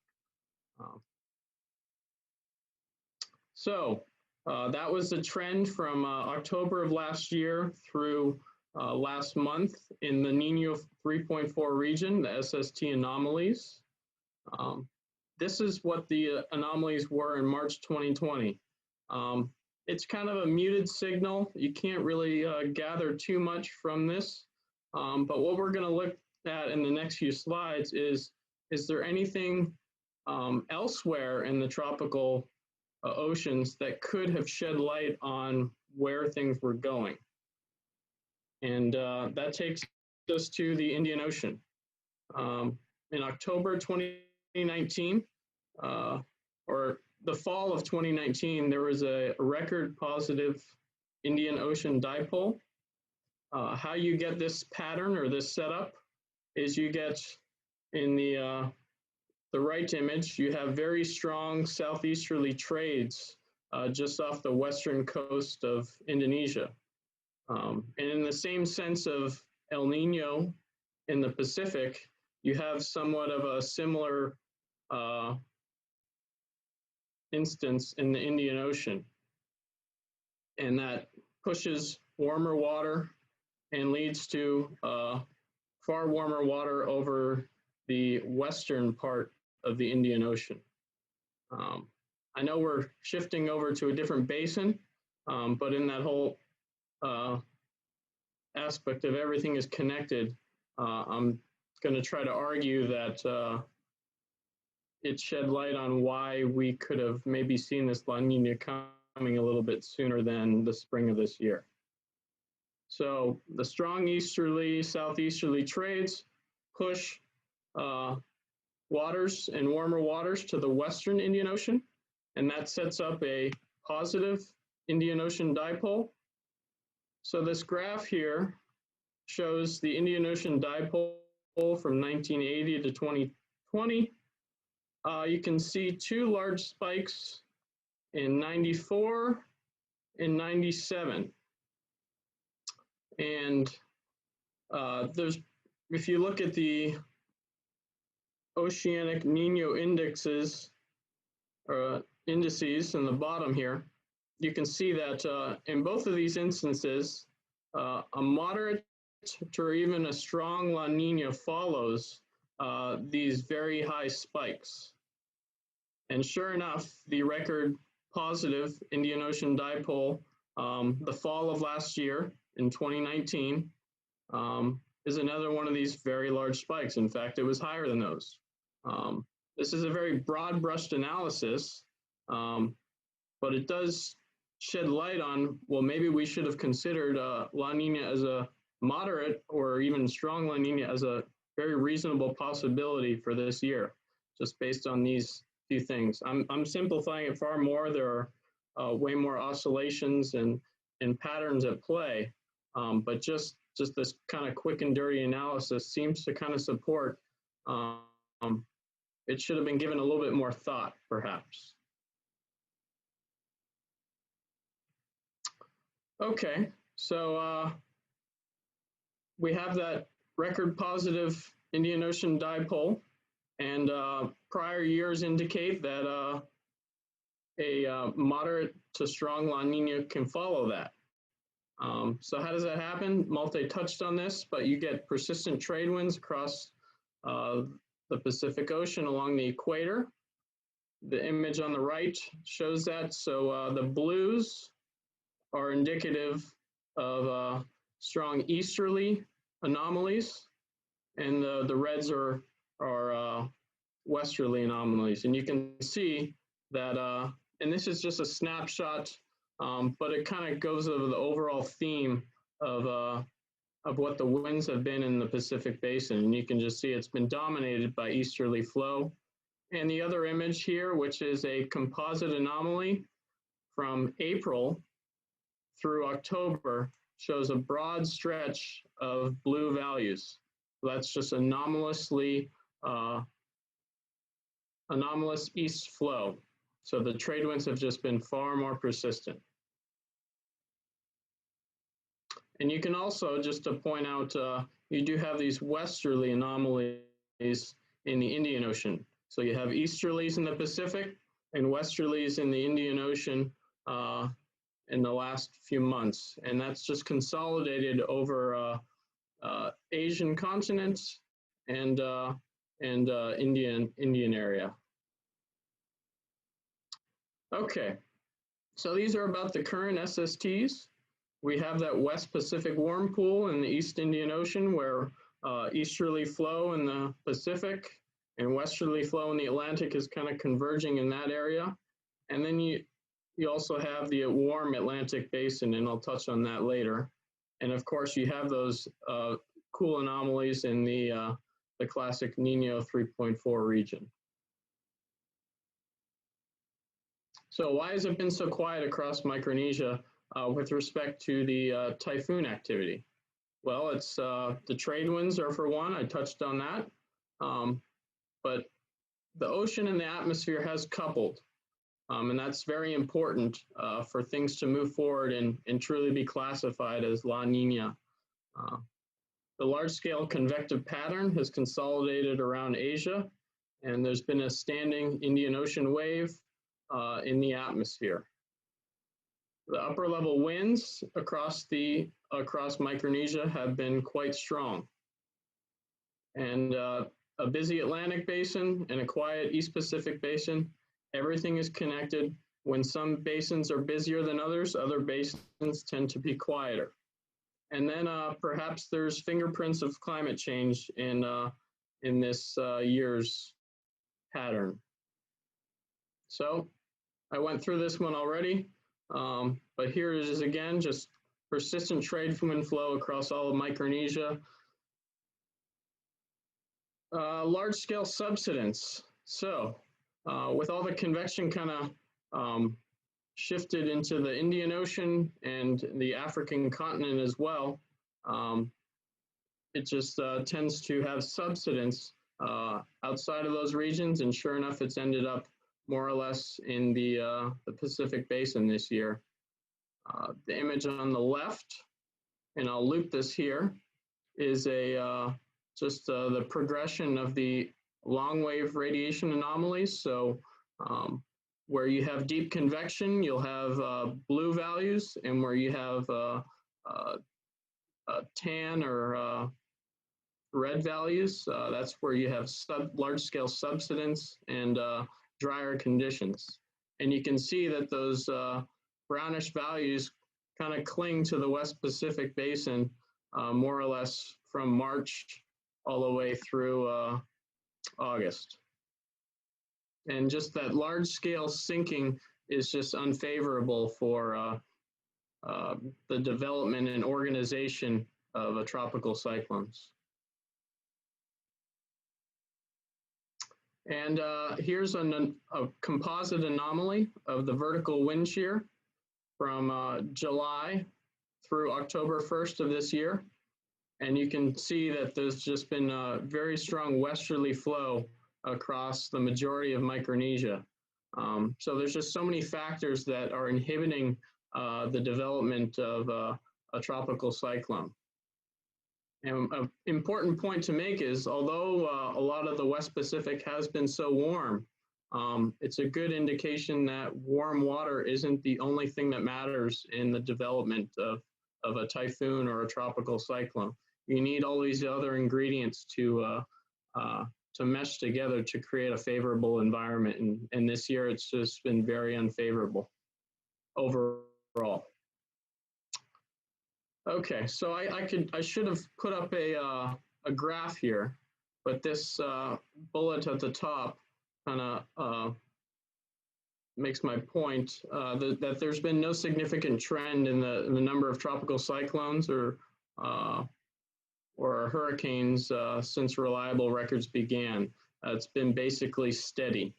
So that was the trend from October of last year through last month in the Nino 3.4 region, the SST anomalies. This is what the anomalies were in March 2020. It's kind of a muted signal. You can't really gather too much from this. But what we're going to look at in the next few slides is there anything elsewhere in the tropical oceans that could have shed light on where things were going? And that takes us to the Indian Ocean. In October 2019, or the fall of 2019, there was a record positive Indian Ocean dipole. How you get this pattern or this setup is you get in the right image, you have very strong southeasterly trades just off the western coast of Indonesia. And in the same sense of El Nino in the Pacific, you have somewhat of a similar instance in the Indian Ocean. And that pushes warmer water and leads to far warmer water over the western part of the Indian Ocean. I know we're shifting over to a different basin, but in that whole aspect of everything is connected, I'm going to try to argue that it shed light on why we could have maybe seen this La Nina coming a little bit sooner than the spring of this year. So the strong easterly, southeasterly trades push waters and warmer waters to the western Indian Ocean, and that sets up a positive Indian Ocean dipole. So this graph here shows the Indian Ocean dipole from 1980 to 2020. You can see two large spikes in 94 and 97. And if you look at the oceanic Nino indexes, indices in the bottom here, you can see that in both of these instances, a moderate or even a strong La Nina follows these very high spikes. And sure enough, the record positive Indian Ocean dipole, the fall of last year in 2019, is another one of these very large spikes. In fact, it was higher than those. This is a very broad-brushed analysis, but it does shed light on, well, maybe we should have considered La Nina as a moderate or even strong La Nina as a very reasonable possibility for this year, just based on these few things. I'm simplifying it far more. There are way more oscillations and patterns at play, but just this kind of quick and dirty analysis seems to kind of support it should have been given a little bit more thought, perhaps. Okay, so we have that record positive Indian Ocean dipole. And prior years indicate that a moderate to strong La Nina can follow that. So how does that happen? Malte touched on this, but you get persistent trade winds across the Pacific Ocean along the equator. The image on the right shows that. So the blues are indicative of strong easterly anomalies, and the reds are westerly anomalies. And you can see that, and this is just a snapshot, but it kind of goes over the overall theme of what the winds have been in the Pacific Basin. And you can just see it's been dominated by easterly flow. And the other image here, which is a composite anomaly from April through October, shows a broad stretch of blue values. So that's just anomalously anomalous east flow. So the trade winds have just been far more persistent. And you can also, just to point out, you do have these westerly anomalies in the Indian Ocean. So you have easterlies in the Pacific and westerlies in the Indian Ocean in the last few months. And that's just consolidated over Asian continent and Indian area. Okay, so these are about the current SSTs. We have that West Pacific warm pool in the East Indian Ocean where easterly flow in the Pacific and westerly flow in the Atlantic is kind of converging in that area. And then you also have the warm Atlantic basin, and I'll touch on that later. And of course, you have those cool anomalies in the classic Nino 3.4 region. So why has it been so quiet across Micronesia with respect to the typhoon activity? Well, it's the trade winds are for one, I touched on that. But the ocean and the atmosphere has coupled. And that's very important for things to move forward and truly be classified as La Nina. The large-scale convective pattern has consolidated around Asia, and there's been a standing Indian Ocean wave in the atmosphere. The upper level winds across Micronesia have been quite strong. And a busy Atlantic basin and a quiet East Pacific basin, everything is connected. When some basins are busier than others, other basins tend to be quieter. And then perhaps there's fingerprints of climate change in this year's pattern. So I went through this one already, but here it is again, just persistent trade wind flow across all of Micronesia. Large-scale subsidence. So with all the convection kind of shifted into the Indian Ocean and the African continent as well, it just tends to have subsidence outside of those regions, and sure enough, it's ended up more or less in the Pacific Basin this year. The image on the left, and I'll loop this here, is just the progression of the long wave radiation anomalies. So where you have deep convection, you'll have blue values, and where you have tan or red values, that's where you have large-scale subsidence and drier conditions. And you can see that those brownish values kind of cling to the West Pacific Basin more or less from March all the way through August. And just that large-scale sinking is just unfavorable for the development and organization of tropical cyclones. And here's a composite anomaly of the vertical wind shear from July through October 1st of this year. And you can see that there's just been a very strong westerly flow across the majority of Micronesia. So there's just so many factors that are inhibiting the development of a tropical cyclone. And an important point to make is, although a lot of the West Pacific has been so warm, it's a good indication that warm water isn't the only thing that matters in the development of a typhoon or a tropical cyclone. You need all these other ingredients to mesh together to create a favorable environment. And this year, it's just been very unfavorable overall. Okay, so I should have put up a graph here, but this bullet at the top kind of makes my point that there's been no significant trend in the number of tropical cyclones or hurricanes since reliable records began. It's been basically steady.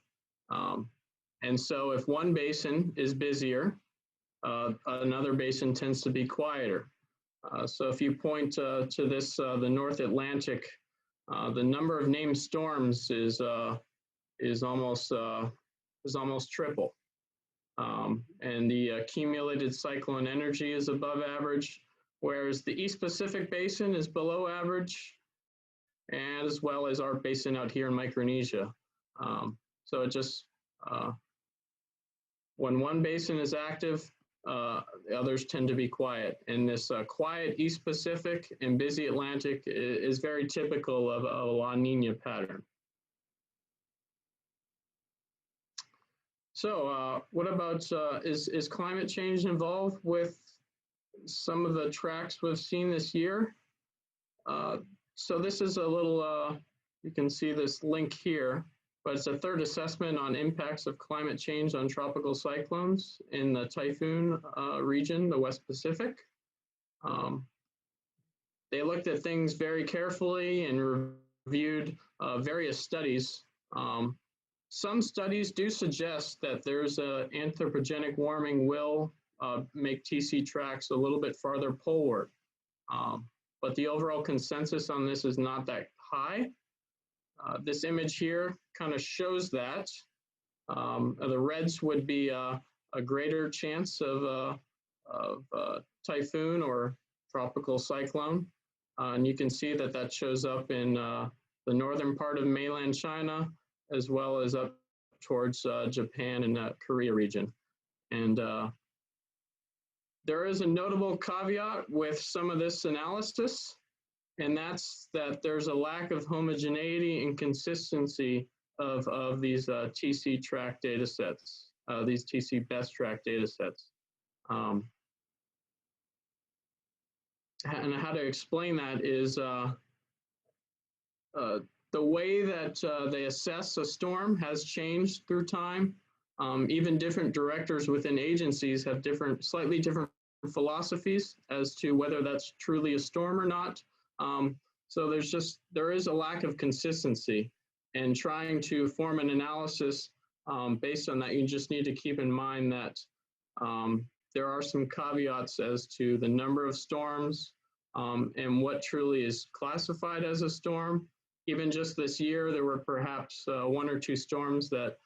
And so if one basin is busier, another basin tends to be quieter. So if you point to this, the North Atlantic, the number of named storms is almost triple. And the accumulated cyclone energy is above average, whereas the East Pacific Basin is below average, and as well as our basin out here in Micronesia. So it just, when one basin is active, the others tend to be quiet. And this quiet East Pacific and busy Atlantic is very typical of a La Nina pattern. So what about, is climate change involved with some of the tracks we've seen this year? So this is a little, you can see this link here, but it's a third assessment on impacts of climate change on tropical cyclones in the typhoon region, the West Pacific. They looked at things very carefully and reviewed various studies. Some studies do suggest that there's an anthropogenic warming will make TC tracks a little bit farther poleward. But the overall consensus on this is not that high. This image here kind of shows that. The reds would be a greater chance of typhoon or tropical cyclone. And you can see that that shows up in the northern part of mainland China, as well as up towards Japan and the Korea region. And there is a notable caveat with some of this analysis, and that's that there's a lack of homogeneity and consistency of these TC track data sets, these TC best track data sets. And how to explain that is the way that they assess a storm has changed through time. Even different directors within agencies have slightly different philosophies as to whether that's truly a storm or not. So there is a lack of consistency, and trying to form an analysis based on that, you just need to keep in mind that there are some caveats as to the number of storms and what truly is classified as a storm. Even just this year, there were perhaps one or two storms that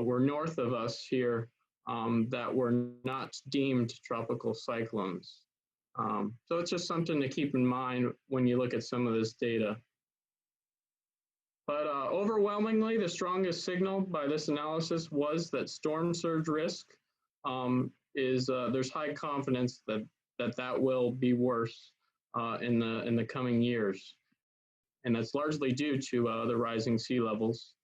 were north of us here that were not deemed tropical cyclones. So it's just something to keep in mind when you look at some of this data. But overwhelmingly, the strongest signal by this analysis was that storm surge risk there's high confidence that will be worse in the coming years. And that's largely due to the rising sea levels,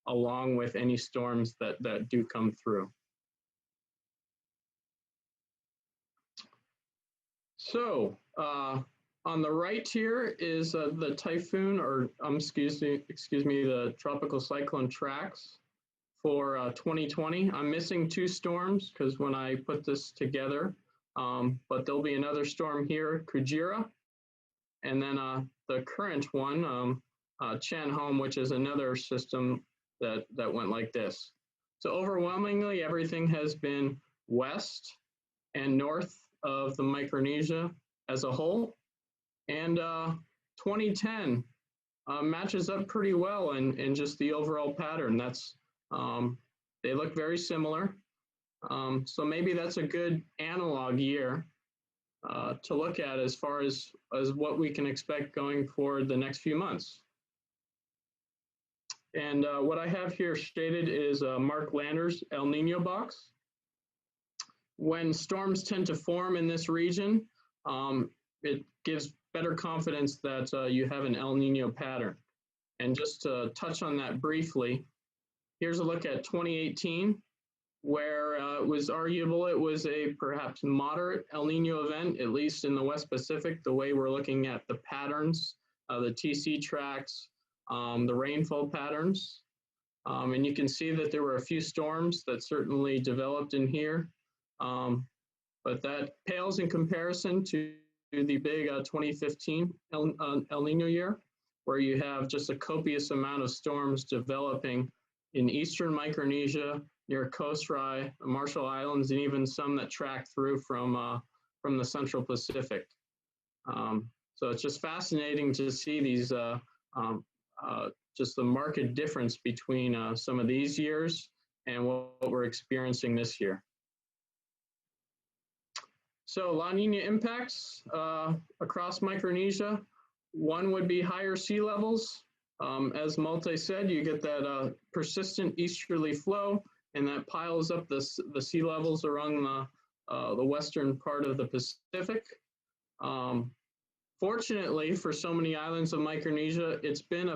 along with any storms that do come through. So on the right here is the typhoon, or excuse me, the tropical cyclone tracks for 2020. I'm missing two storms because when I put this together, but there'll be another storm here, Kujira, and then the current one, Chanhom, which is another system that went like this. So overwhelmingly, everything has been west and north of the Micronesia as a whole. And 2010 matches up pretty well in just the overall pattern. That's they look very similar. So maybe that's a good analog year. to look at as far as what we can expect going forward the next few months. And what I have here stated is Mark Lander's El Nino box. When storms tend to form in this region, it gives better confidence that you have an El Nino pattern. And just to touch on that briefly, here's a look at 2018, where it was arguable it was a perhaps moderate El Nino event, at least in the West Pacific, the way we're looking at the patterns, the TC tracks, the rainfall patterns. And you can see that there were a few storms that certainly developed in here. But that pales in comparison to the big 2015 El Nino year, where you have just a copious amount of storms developing in eastern Micronesia, near Coast Rai, the Marshall Islands, and even some that track through from the Central Pacific. So it's just fascinating to see these, just the marked difference between some of these years and what we're experiencing this year. So La Nina impacts across Micronesia. One would be higher sea levels. As Malte said, you get that persistent easterly flow, and that piles up the sea levels around the western part of the Pacific. Fortunately, for so many islands of Micronesia, it's been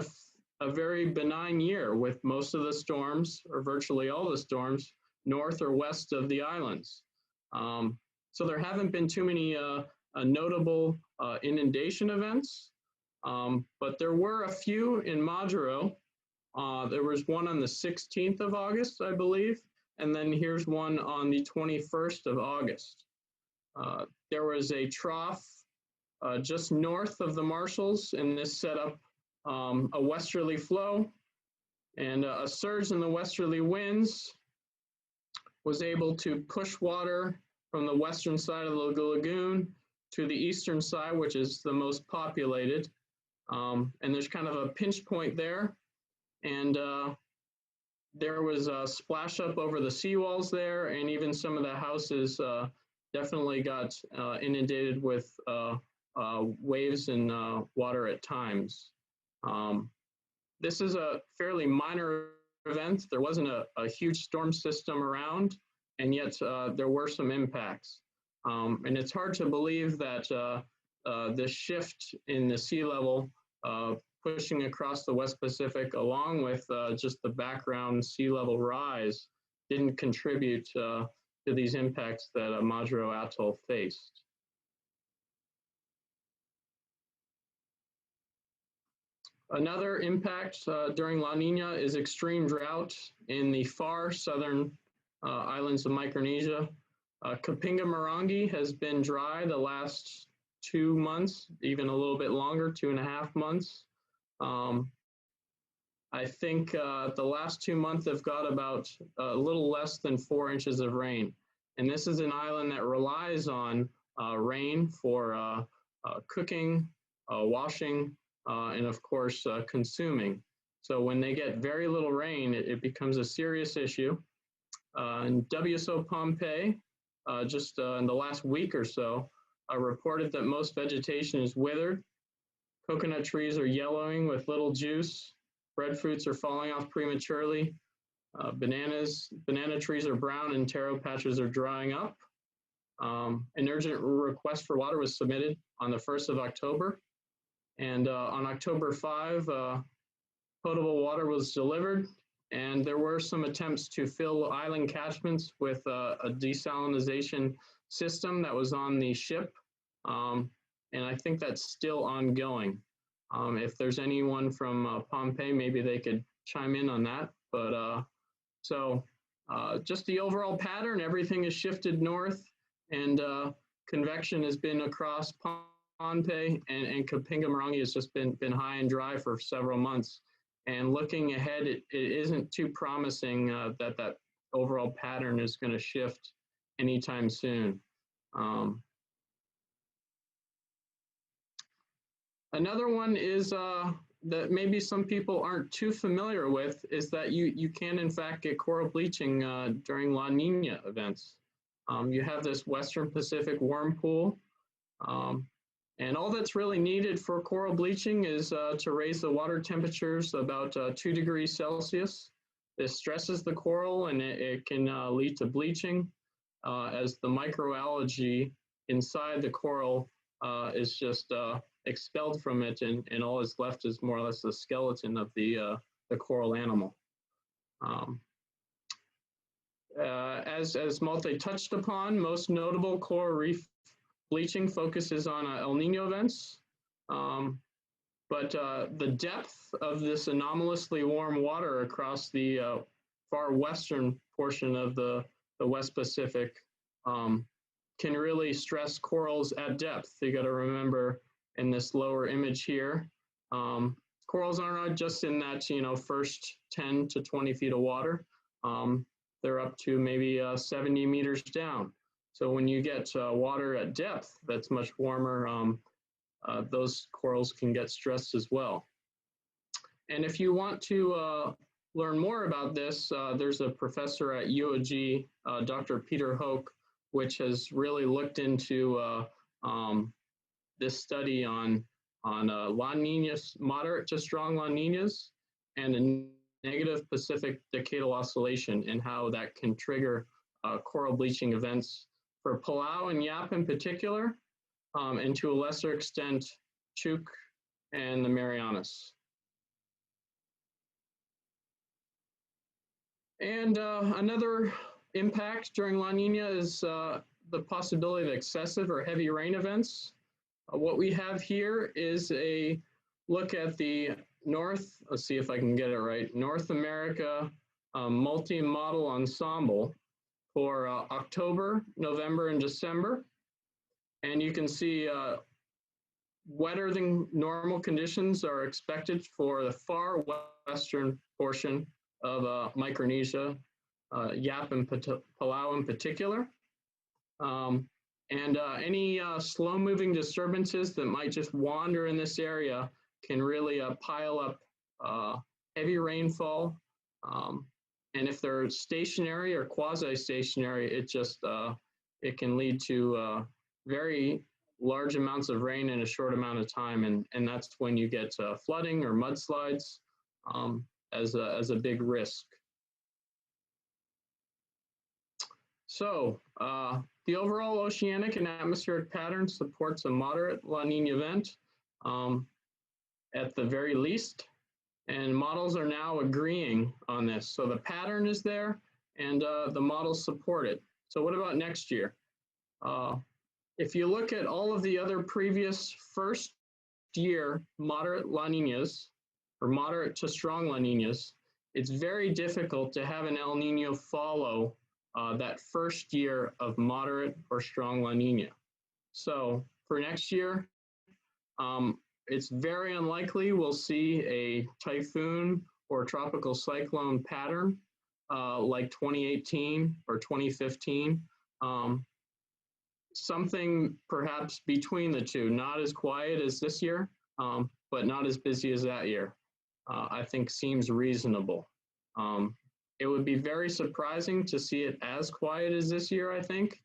a very benign year, with most of the storms, or virtually all the storms, north or west of the islands. So there haven't been too many notable inundation events, but there were a few in Majuro. There was one on the 16th of August, I believe, and then here's one on the 21st of August. There was a trough just north of the Marshalls, and this set up a westerly flow, and a surge in the westerly winds was able to push water from the western side of the lagoon to the eastern side, which is the most populated. And there's kind of a pinch point there. And there was a splash up over the seawalls there, and even some of the houses definitely got inundated with waves and water at times. This is a fairly minor event. There wasn't a huge storm system around, and yet there were some impacts. And it's hard to believe that this shift in the sea level pushing across the West Pacific, along with just the background sea level rise, didn't contribute to these impacts that Majuro Atoll faced. Another impact during La Nina is extreme drought in the far southern islands of Micronesia. Kapinga-Morangi has been dry the last 2 months, even a little bit longer, 2.5 months. I think the last 2 months have got about a little less than 4 inches of rain. And this is an island that relies on rain for cooking, washing, and of course, consuming. So when they get very little rain, it becomes a serious issue. And WSO Pompeii, just in the last week or so, reported that most vegetation is withered. Coconut trees are yellowing with little juice. Breadfruits are falling off prematurely. Banana trees are brown and taro patches are drying up. An urgent request for water was submitted on the 1st of October. And on October 5, potable water was delivered, and there were some attempts to fill island catchments with a desalinization system that was on the ship, and I think that's still ongoing. If there's anyone from Pompeii, maybe they could chime in on that. But just the overall pattern, everything has shifted north, and convection has been across Pompeii, and Kapinga-Morangi has just been high and dry for several months. And looking ahead, it isn't too promising that overall pattern is going to shift anytime soon. Another one is that maybe some people aren't too familiar with, is that you can in fact get coral bleaching during La Nina events. You have this Western Pacific worm pool And all that's really needed for coral bleaching is to raise the water temperatures about 2 degrees Celsius. This stresses the coral and it can lead to bleaching as the microalgae inside the coral is just expelled from it, and all is left is more or less the skeleton of the coral animal. As Malte touched upon, most notable coral reef bleaching focuses on El Nino events, but the depth of this anomalously warm water across the far western portion of the West Pacific can really stress corals at depth. You got to remember in this lower image here, corals are not just in that first 10 to 20 feet of water. They're up to maybe 70 meters down. So when you get water at depth that's much warmer, those corals can get stressed as well. And if you want to learn more about this, there's a professor at UOG, Dr. Peter Hoek, which has really looked into this study on La Niñas, moderate to strong La Niñas, and a negative Pacific decadal oscillation, and how that can trigger coral bleaching events for Palau and Yap in particular, and to a lesser extent, Chuuk and the Marianas. And another impact during La Nina is the possibility of excessive or heavy rain events. What we have here is a look at the let's see if I can get it right, North America multi-model ensemble for October, November, and December. And you can see wetter than normal conditions are expected for the far western portion of Micronesia, Yap and Palau in particular. Any slow-moving disturbances that might just wander in this area can really pile up heavy rainfall. And if they're stationary or quasi-stationary, it can lead to very large amounts of rain in a short amount of time, and that's when you get flooding or mudslides as a big risk. So the overall oceanic and atmospheric pattern supports a moderate La Nina event at the very least, and models are now agreeing on this. So the pattern is there, and the models support it. So what about next year? If you look at all of the other previous first year moderate La Ninas, or moderate to strong La Ninas, it's very difficult to have an El Nino follow that first year of moderate or strong La Nina. So for next year, it's very unlikely we'll see a typhoon or tropical cyclone pattern like 2018 or 2015. Something perhaps between the two, not as quiet as this year, but not as busy as that year, I think seems reasonable. It would be very surprising to see it as quiet as this year, I think,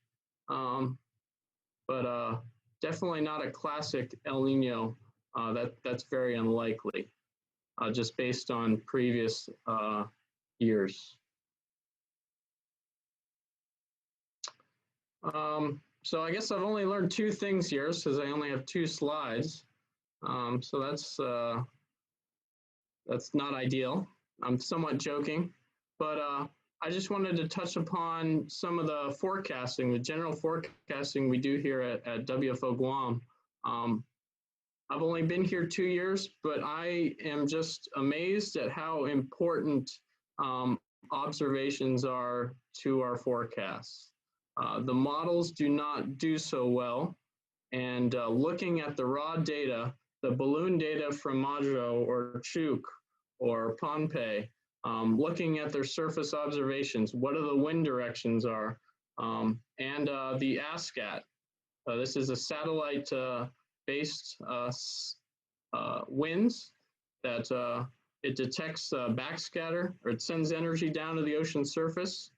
but definitely not a classic El Nino. That's very unlikely, just based on previous years. So I guess I've only learned two things here because I only have 2 slides. So that's not ideal. I'm somewhat joking, but I just wanted to touch upon some of the forecasting, the general forecasting we do here at WFO Guam. I've only been here 2 years, but I am just amazed at how important observations are to our forecasts. The models do not do so well, and looking at the raw data, the balloon data from Madro or Chuuk or Pohnpei, looking at their surface observations, what are the wind directions are, and the ASCAT. This is a satellite-based winds that it detects backscatter, or it sends energy down to the ocean surface.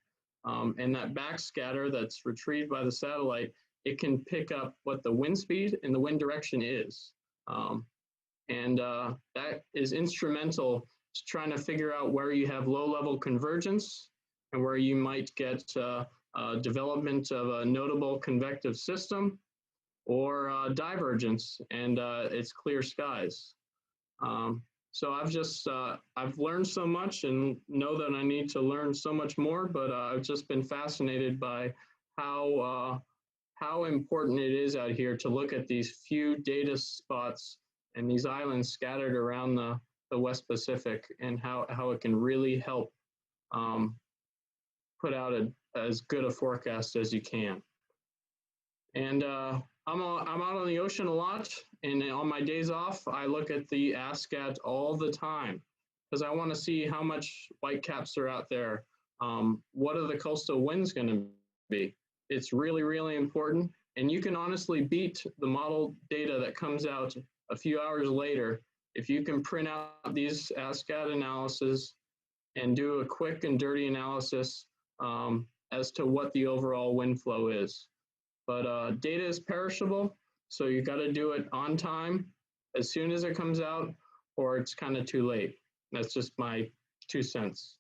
And that backscatter that's retrieved by the satellite it can pick up what the wind speed and the wind direction is. That is instrumental to trying to figure out where you have low-level convergence and where you might get development of a notable convective system or divergence, and it's clear skies. So I've learned so much and know that I need to learn so much more, but I've just been fascinated by how important it is out here to look at these few data spots and these islands scattered around the West Pacific, and how it can really help put out as good a forecast as you can. And I'm out on the ocean a lot, and on my days off, I look at the ASCAT all the time because I want to see how much whitecaps are out there. What are the coastal winds going to be? It's really, really important. And you can honestly beat the model data that comes out a few hours later if you can print out these ASCAT analyses and do a quick and dirty analysis as to what the overall wind flow is. But data is perishable, so you got to do it on time as soon as it comes out, or it's kind of too late. That's just my 2 cents.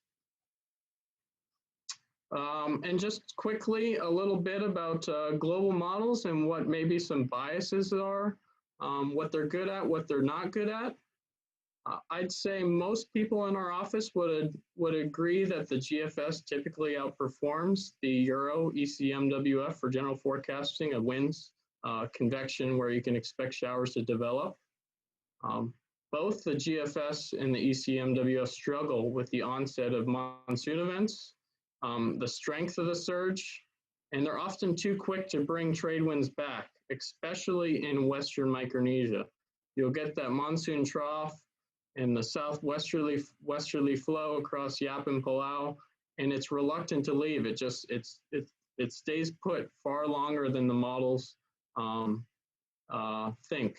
And just quickly, a little bit about global models and what maybe some biases are, what they're good at, what they're not good at. I'd say most people in our office would agree that the GFS typically outperforms the Euro ECMWF for general forecasting of winds, convection, where you can expect showers to develop. Both the GFS and the ECMWF struggle with the onset of monsoon events, the strength of the surge, and they're often too quick to bring trade winds back, especially in Western Micronesia. You'll get that monsoon trough and the southwesterly flow across Yap and Palau, and it's reluctant to leave. It stays put far longer than the models think.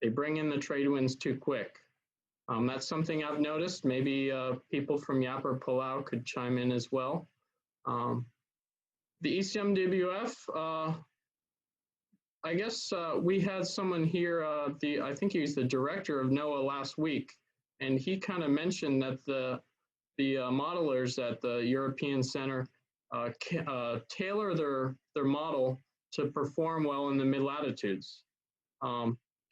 They bring in the trade winds too quick. That's something I've noticed. Maybe people from Yap or Palau could chime in as well. The ECMWF, I guess we had someone here, I think he's the director of NOAA last week, and he kind of mentioned that the modelers at the European Center tailor their model to perform well in the mid-latitudes.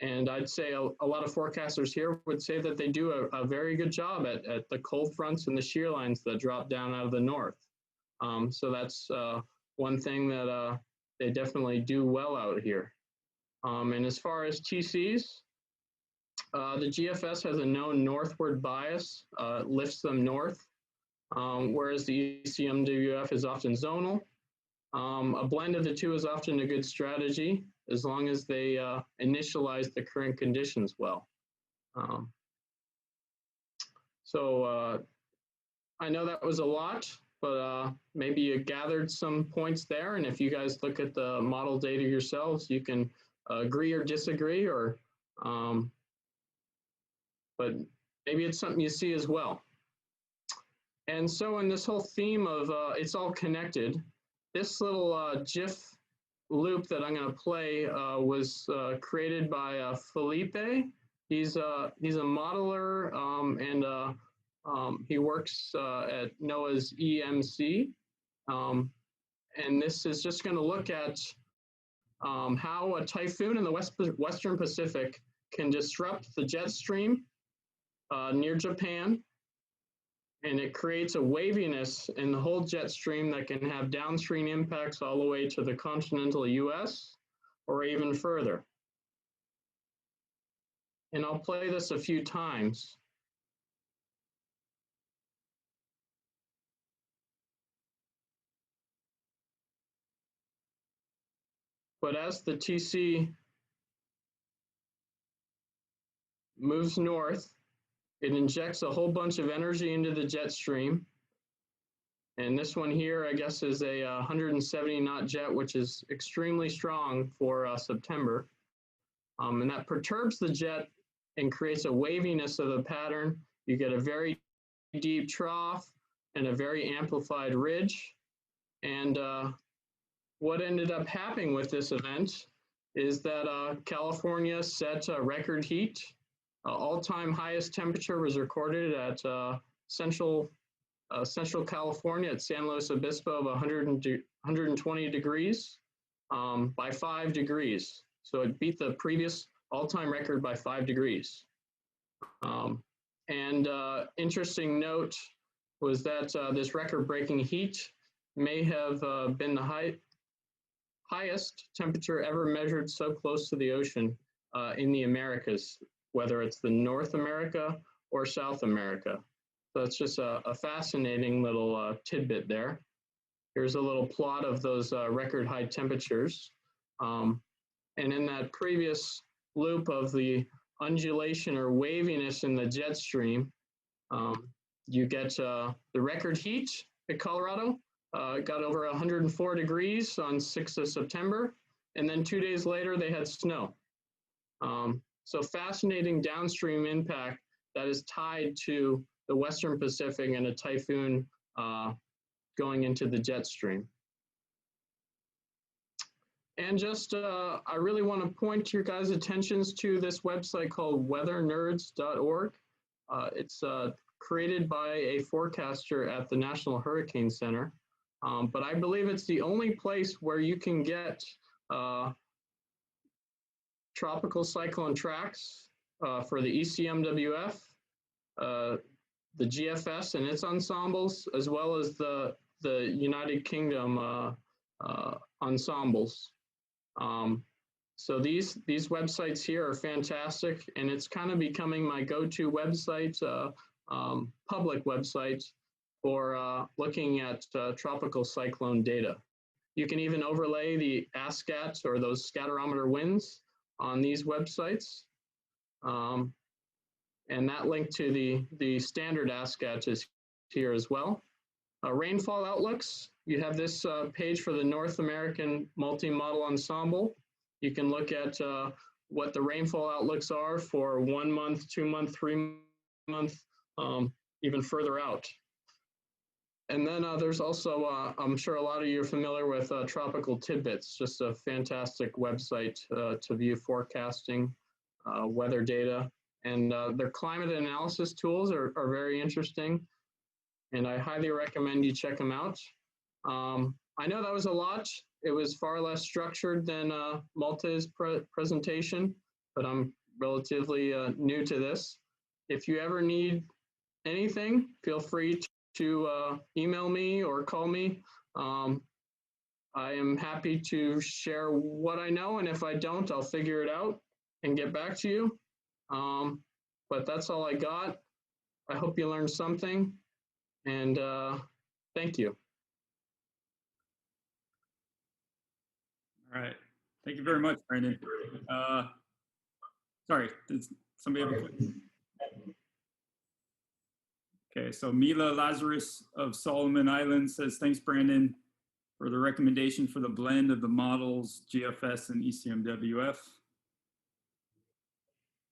And I'd say a lot of forecasters here would say that they do a very good job at the cold fronts and the shear lines that drop down out of the north. So that's one thing that they definitely do well out here. And as far as TCs, the GFS has a known northward bias, lifts them north, whereas the ECMWF is often zonal. A blend of the two is often a good strategy, as long as they initialize the current conditions well. I know that was a lot, but maybe you gathered some points there, and if you guys look at the model data yourselves, you can agree or disagree, or but maybe it's something you see as well. And so in this whole theme of it's all connected, this little GIF loop that I'm going to play was created by Felipe. He's a modeler, and he works at NOAA's EMC. And this is just going to look at how a typhoon in the Western Pacific can disrupt the jet stream near Japan, and it creates a waviness in the whole jet stream that can have downstream impacts all the way to the continental US or even further. And I'll play this a few times. But as the TC moves north, it injects a whole bunch of energy into the jet stream. And this one here, I guess, is a 170 knot jet, which is extremely strong for September. And that perturbs the jet and creates a waviness of the pattern. You get a very deep trough and a very amplified ridge. And what ended up happening with this event is that California set record heat. All-time highest temperature was recorded at Central California at San Luis Obispo of 120 degrees by 5 degrees. So it beat the previous all-time record by 5 degrees. Interesting note was that this record-breaking heat may have been the highest temperature ever measured so close to the ocean in the Americas, whether it's the North America or South America. So it's just a fascinating little tidbit there. Here's a little plot of those record high temperatures. And in that previous loop of the undulation or waviness in the jet stream, you get the record heat at Colorado. Got over 104 degrees on 6th of September. And then 2 days later, they had snow. So fascinating downstream impact that is tied to the Western Pacific and a typhoon going into the jet stream. And just, I really want to point your guys' attentions to this website called weathernerds.org. It's created by a forecaster at the National Hurricane Center. But I believe it's the only place where you can get tropical cyclone tracks for the ECMWF, the GFS and its ensembles, as well as the United Kingdom ensembles. So these websites here are fantastic, and it's kind of becoming my go-to website, public website for looking at tropical cyclone data. You can even overlay the ASCAT or those scatterometer winds on these websites. And that link to the standard ASCAT is here as well. Rainfall outlooks, you have this page for the North American multi-model ensemble. You can look at what the rainfall outlooks are for 1 month, 2 month, 3 month, even further out. And then there's also, I'm sure a lot of you are familiar with Tropical Tidbits, just a fantastic website to view forecasting, weather data, and their climate analysis tools are very interesting. And I highly recommend you check them out. I know that was a lot. It was far less structured than Malta's presentation, but I'm relatively new to this. If you ever need anything, feel free to email me or call me. I am happy to share what I know, and if I don't, I'll figure it out and get back to you. But that's all I got. I hope you learned something, and thank you. All right. Thank you very much, Brandon. Sorry, does somebody have a question? Okay, so Mila Lazarus of Solomon Islands says, thanks, Brandon, for the recommendation for the blend of the models, GFS and ECMWF. Does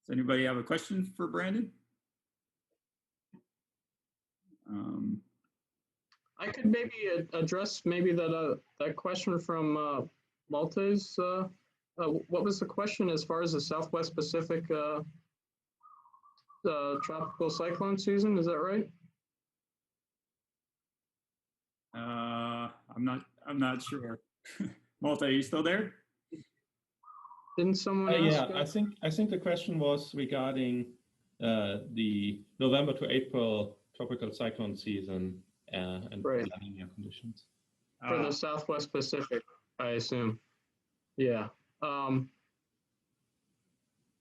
anybody have a question for Brandon? I could maybe address maybe that question from Malta's. What was the question as far as the Southwest Pacific tropical cyclone season? Is that right? I'm not sure. Malta, are you still there? Didn't someone ask? Yeah, I think the question was regarding the November to April tropical cyclone season and Right. La Nina conditions. For the Southwest Pacific, I assume. Yeah.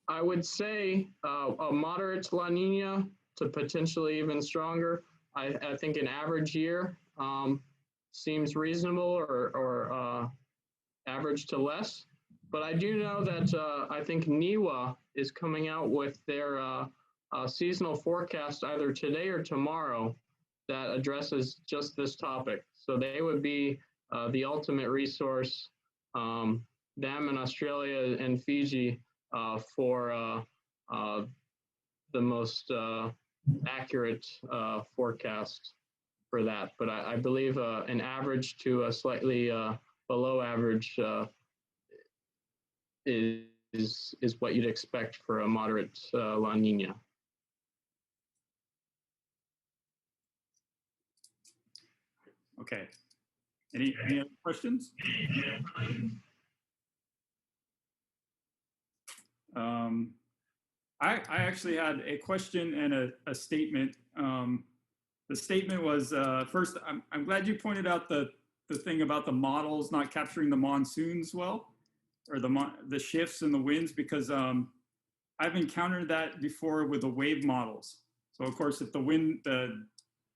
I would say a moderate La Nina to potentially even stronger. I think an average year seems reasonable or average to less. But I do know that I think NIWA is coming out with their seasonal forecast either today or tomorrow that addresses just this topic. So they would be the ultimate resource, them in Australia and Fiji, for the most accurate forecast for that. But I believe an average to a slightly below average is what you'd expect for a moderate La Nina. Okay. Any other questions? I actually had a question and a statement. The statement was, first, I'm glad you pointed out the thing about the models not capturing the monsoons well, or the shifts in the winds, because I've encountered that before with the wave models. So of course, if the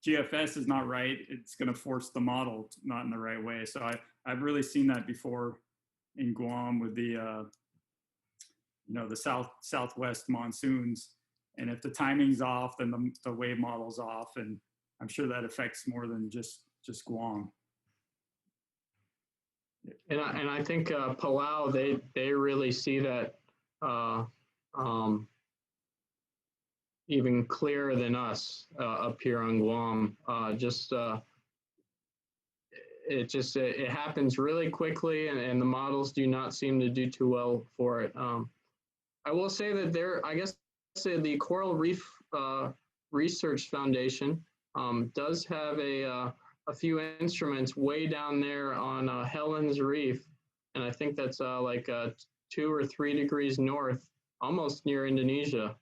GFS is not right, it's going to force the model not in the right way. So I've really seen that before in Guam with the the southwest monsoons, and if the timing's off, then the wave model's off, and I'm sure that affects more than just Guam. And I think Palau, they really see that even clearer than us up here on Guam. It happens really quickly, and the models do not seem to do too well for it. I will say that I guess the Coral Reef Research Foundation does have a few instruments way down there on Helen's Reef, and I think that's like 2 or 3 degrees north, almost near Indonesia.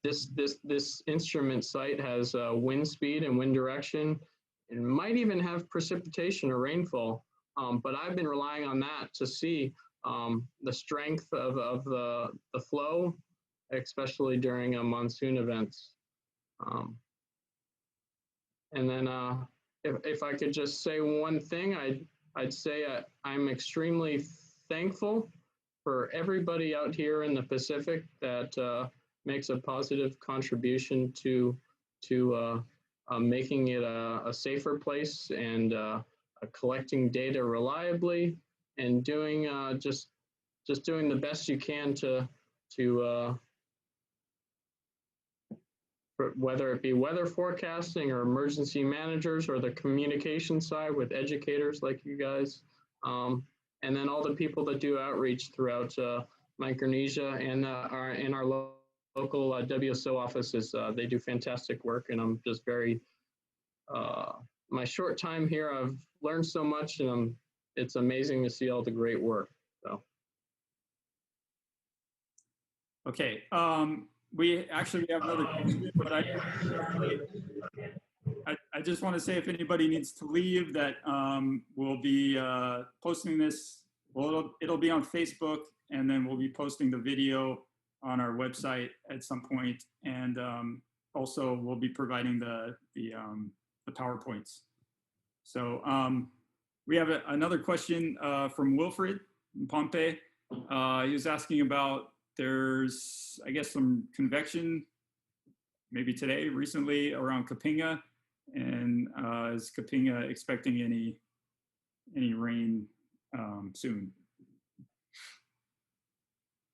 This instrument site has wind speed and wind direction, and might even have precipitation or rainfall. But I've been relying on that to see the strength of the flow, especially during monsoon events. And then if I could just say one thing, I'd say I'm extremely thankful for everybody out here in the Pacific that makes a positive contribution to making it a safer place, and collecting data reliably, and doing just doing the best you can to whether it be weather forecasting or emergency managers, or the communication side with educators like you guys, and then all the people that do outreach throughout Micronesia and in our local WSO offices. They do fantastic work, and I'm just very, my short time here, I've learned so much, and it's amazing to see all the great work. So. Okay. We have another question, but I just want to say, if anybody needs to leave, that we'll be posting this. Well, it'll be on Facebook, and then we'll be posting the video on our website at some point, and also we'll be providing the PowerPoints. So we have another question from Wilfred in Pohnpei. He was asking about, there's, I guess, some convection maybe today, recently, around Kapinga, and is Kapinga expecting any rain soon?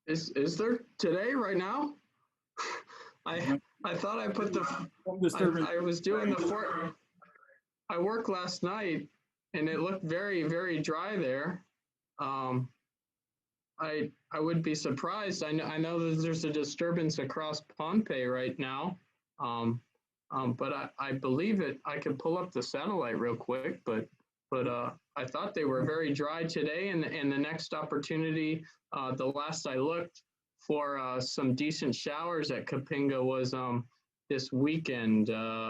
Is there today, right now? I thought I put I was doing the I worked last night, and it looked very, very dry there. I would be surprised. I know that there's a disturbance across Pohnpei right now, but I believe it. I could pull up the satellite real quick, but I thought they were very dry today, and the next opportunity, the last I looked for some decent showers at Kapinga was this weekend,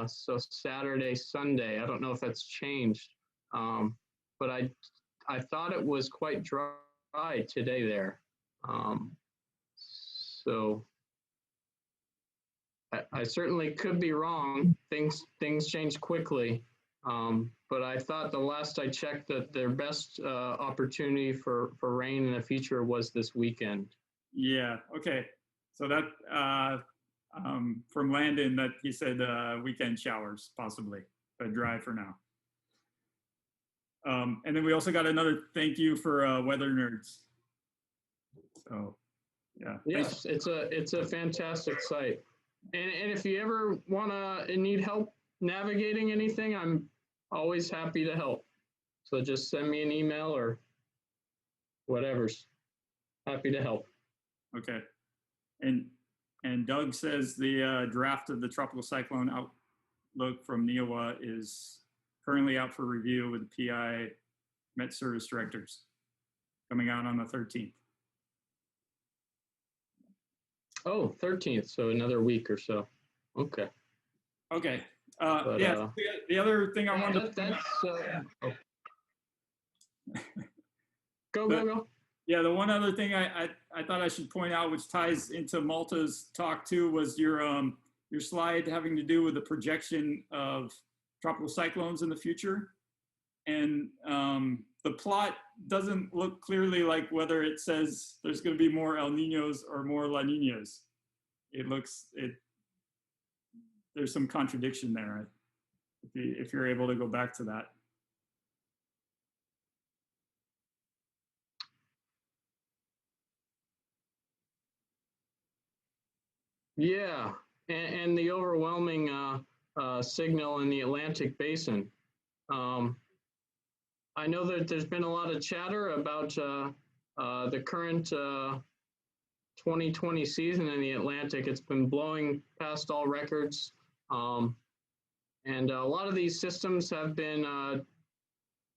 so Saturday, Sunday. I don't know if that's changed, but I thought it was quite dry today there. So I certainly could be wrong. Things change quickly. But I thought the last I checked that their best opportunity for rain in the future was this weekend. Yeah, okay. So that, from Landon, that he said weekend showers, possibly, but dry for now. And then we also got another thank you for Weather Nerds. So, yeah. Yes, it's a fantastic site. And if you ever need help navigating anything, I'm always happy to help. So just send me an email or whatever's. Happy to help. Okay. And Doug says the draft of the tropical cyclone outlook from NIOA is currently out for review with the PI Met Service directors, coming out on the 13th. Oh, 13th, so another week or so. Okay. Okay. But, yeah, the other thing I wanted to... Go. Yeah, the one other thing I thought I should point out, which ties into Malta's talk too, was your slide having to do with the projection of tropical cyclones in the future. And the plot doesn't look clearly like whether it says there's going to be more El Niños or more La Niñas. There's some contradiction there, if you're able to go back to that. Yeah, and the overwhelming signal in the Atlantic Basin. I know that there's been a lot of chatter about the current 2020 season in the Atlantic. It's been blowing past all records. And a lot of these systems have been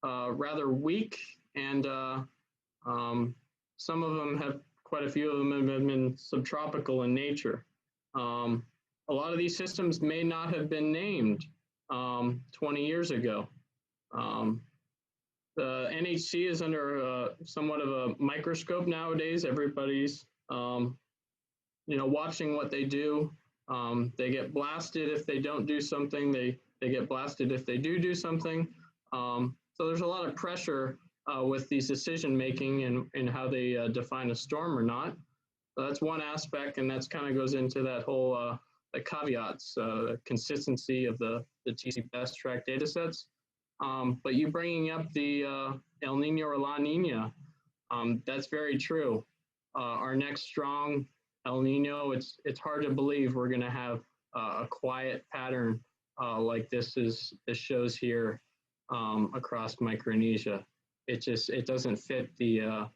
rather weak, and some of them have, quite a few of them have been subtropical in nature. A lot of these systems may not have been named 20 years ago. The NHC is under somewhat of a microscope nowadays. Everybody's watching what they do. They get blasted if they don't do something. They get blasted if they do something. So there's a lot of pressure with these decision making and how they define a storm or not. So that's one aspect, and that's kind of goes into that whole the caveats, consistency of the TC best track data sets. But you bringing up the El Nino or La Nina, that's very true. Our next strong El Nino, it's hard to believe we're going to have a quiet pattern like this shows here across Micronesia. It doesn't fit the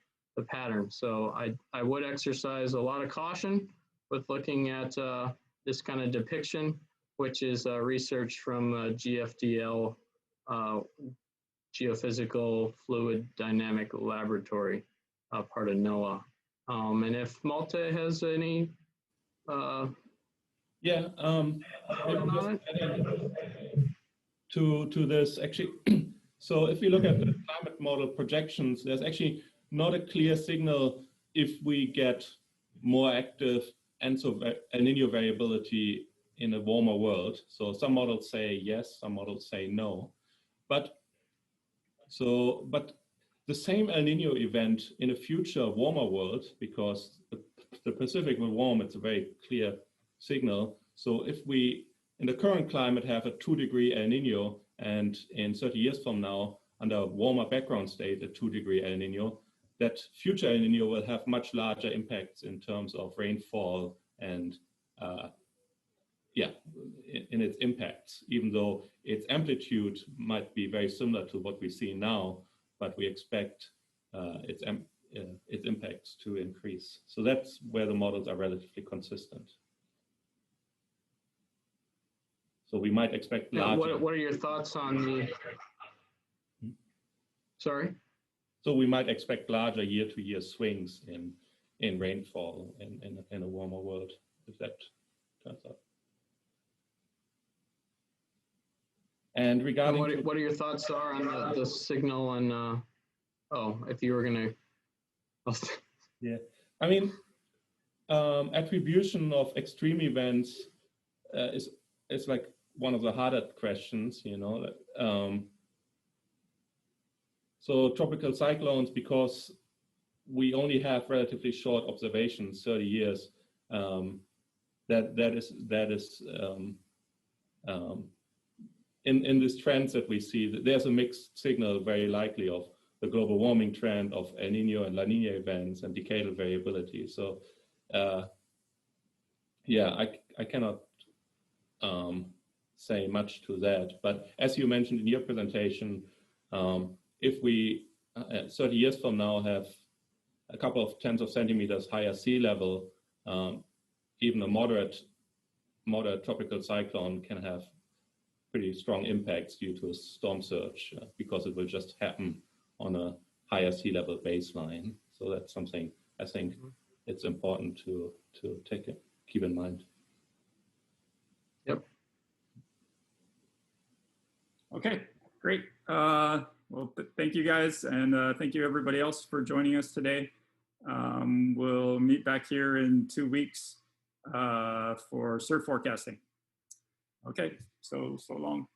pattern. So I would exercise a lot of caution with looking at this kind of depiction, which is research from GFDL, Geophysical Fluid Dynamic Laboratory, part of NOAA. And if Malta has any to this actually. So if we look at the climate model projections, there's actually not a clear signal if we get more active ENSO El Niño variability in a warmer world. So some models say yes, some models say no. But the same El Nino event in a future warmer world, because the Pacific will warm, it's a very clear signal. So if we, in the current climate, have a 2-degree El Nino, and in 30 years from now, under a warmer background state, a 2-degree El Nino, that future El Nino will have much larger impacts in terms of rainfall and in its impacts, even though its amplitude might be very similar to what we see now, but we expect its impacts to increase. So that's where the models are relatively consistent. So we might expect larger. What are your thoughts on the? Sorry. So we might expect larger year-to-year swings in rainfall in a warmer world, if that turns out. And regarding what are your thoughts on the signal and if you were gonna yeah, I mean attribution of extreme events is like one of the harder questions, so tropical cyclones, because we only have relatively short observations, 30 years, that is in these trends that we see, there's a mixed signal very likely of the global warming trend, of El Nino and La Nina events and decadal variability. So I cannot say much to that. But as you mentioned in your presentation, if we 30 years from now have a couple of tens of centimeters higher sea level, even a moderate tropical cyclone can have pretty strong impacts due to a storm surge because it will just happen on a higher sea level baseline. So that's something I think it's important to keep in mind. Yep. Okay, great. Well, thank you guys, and thank you everybody else for joining us today. We'll meet back here in 2 weeks for surf forecasting. Okay, so long.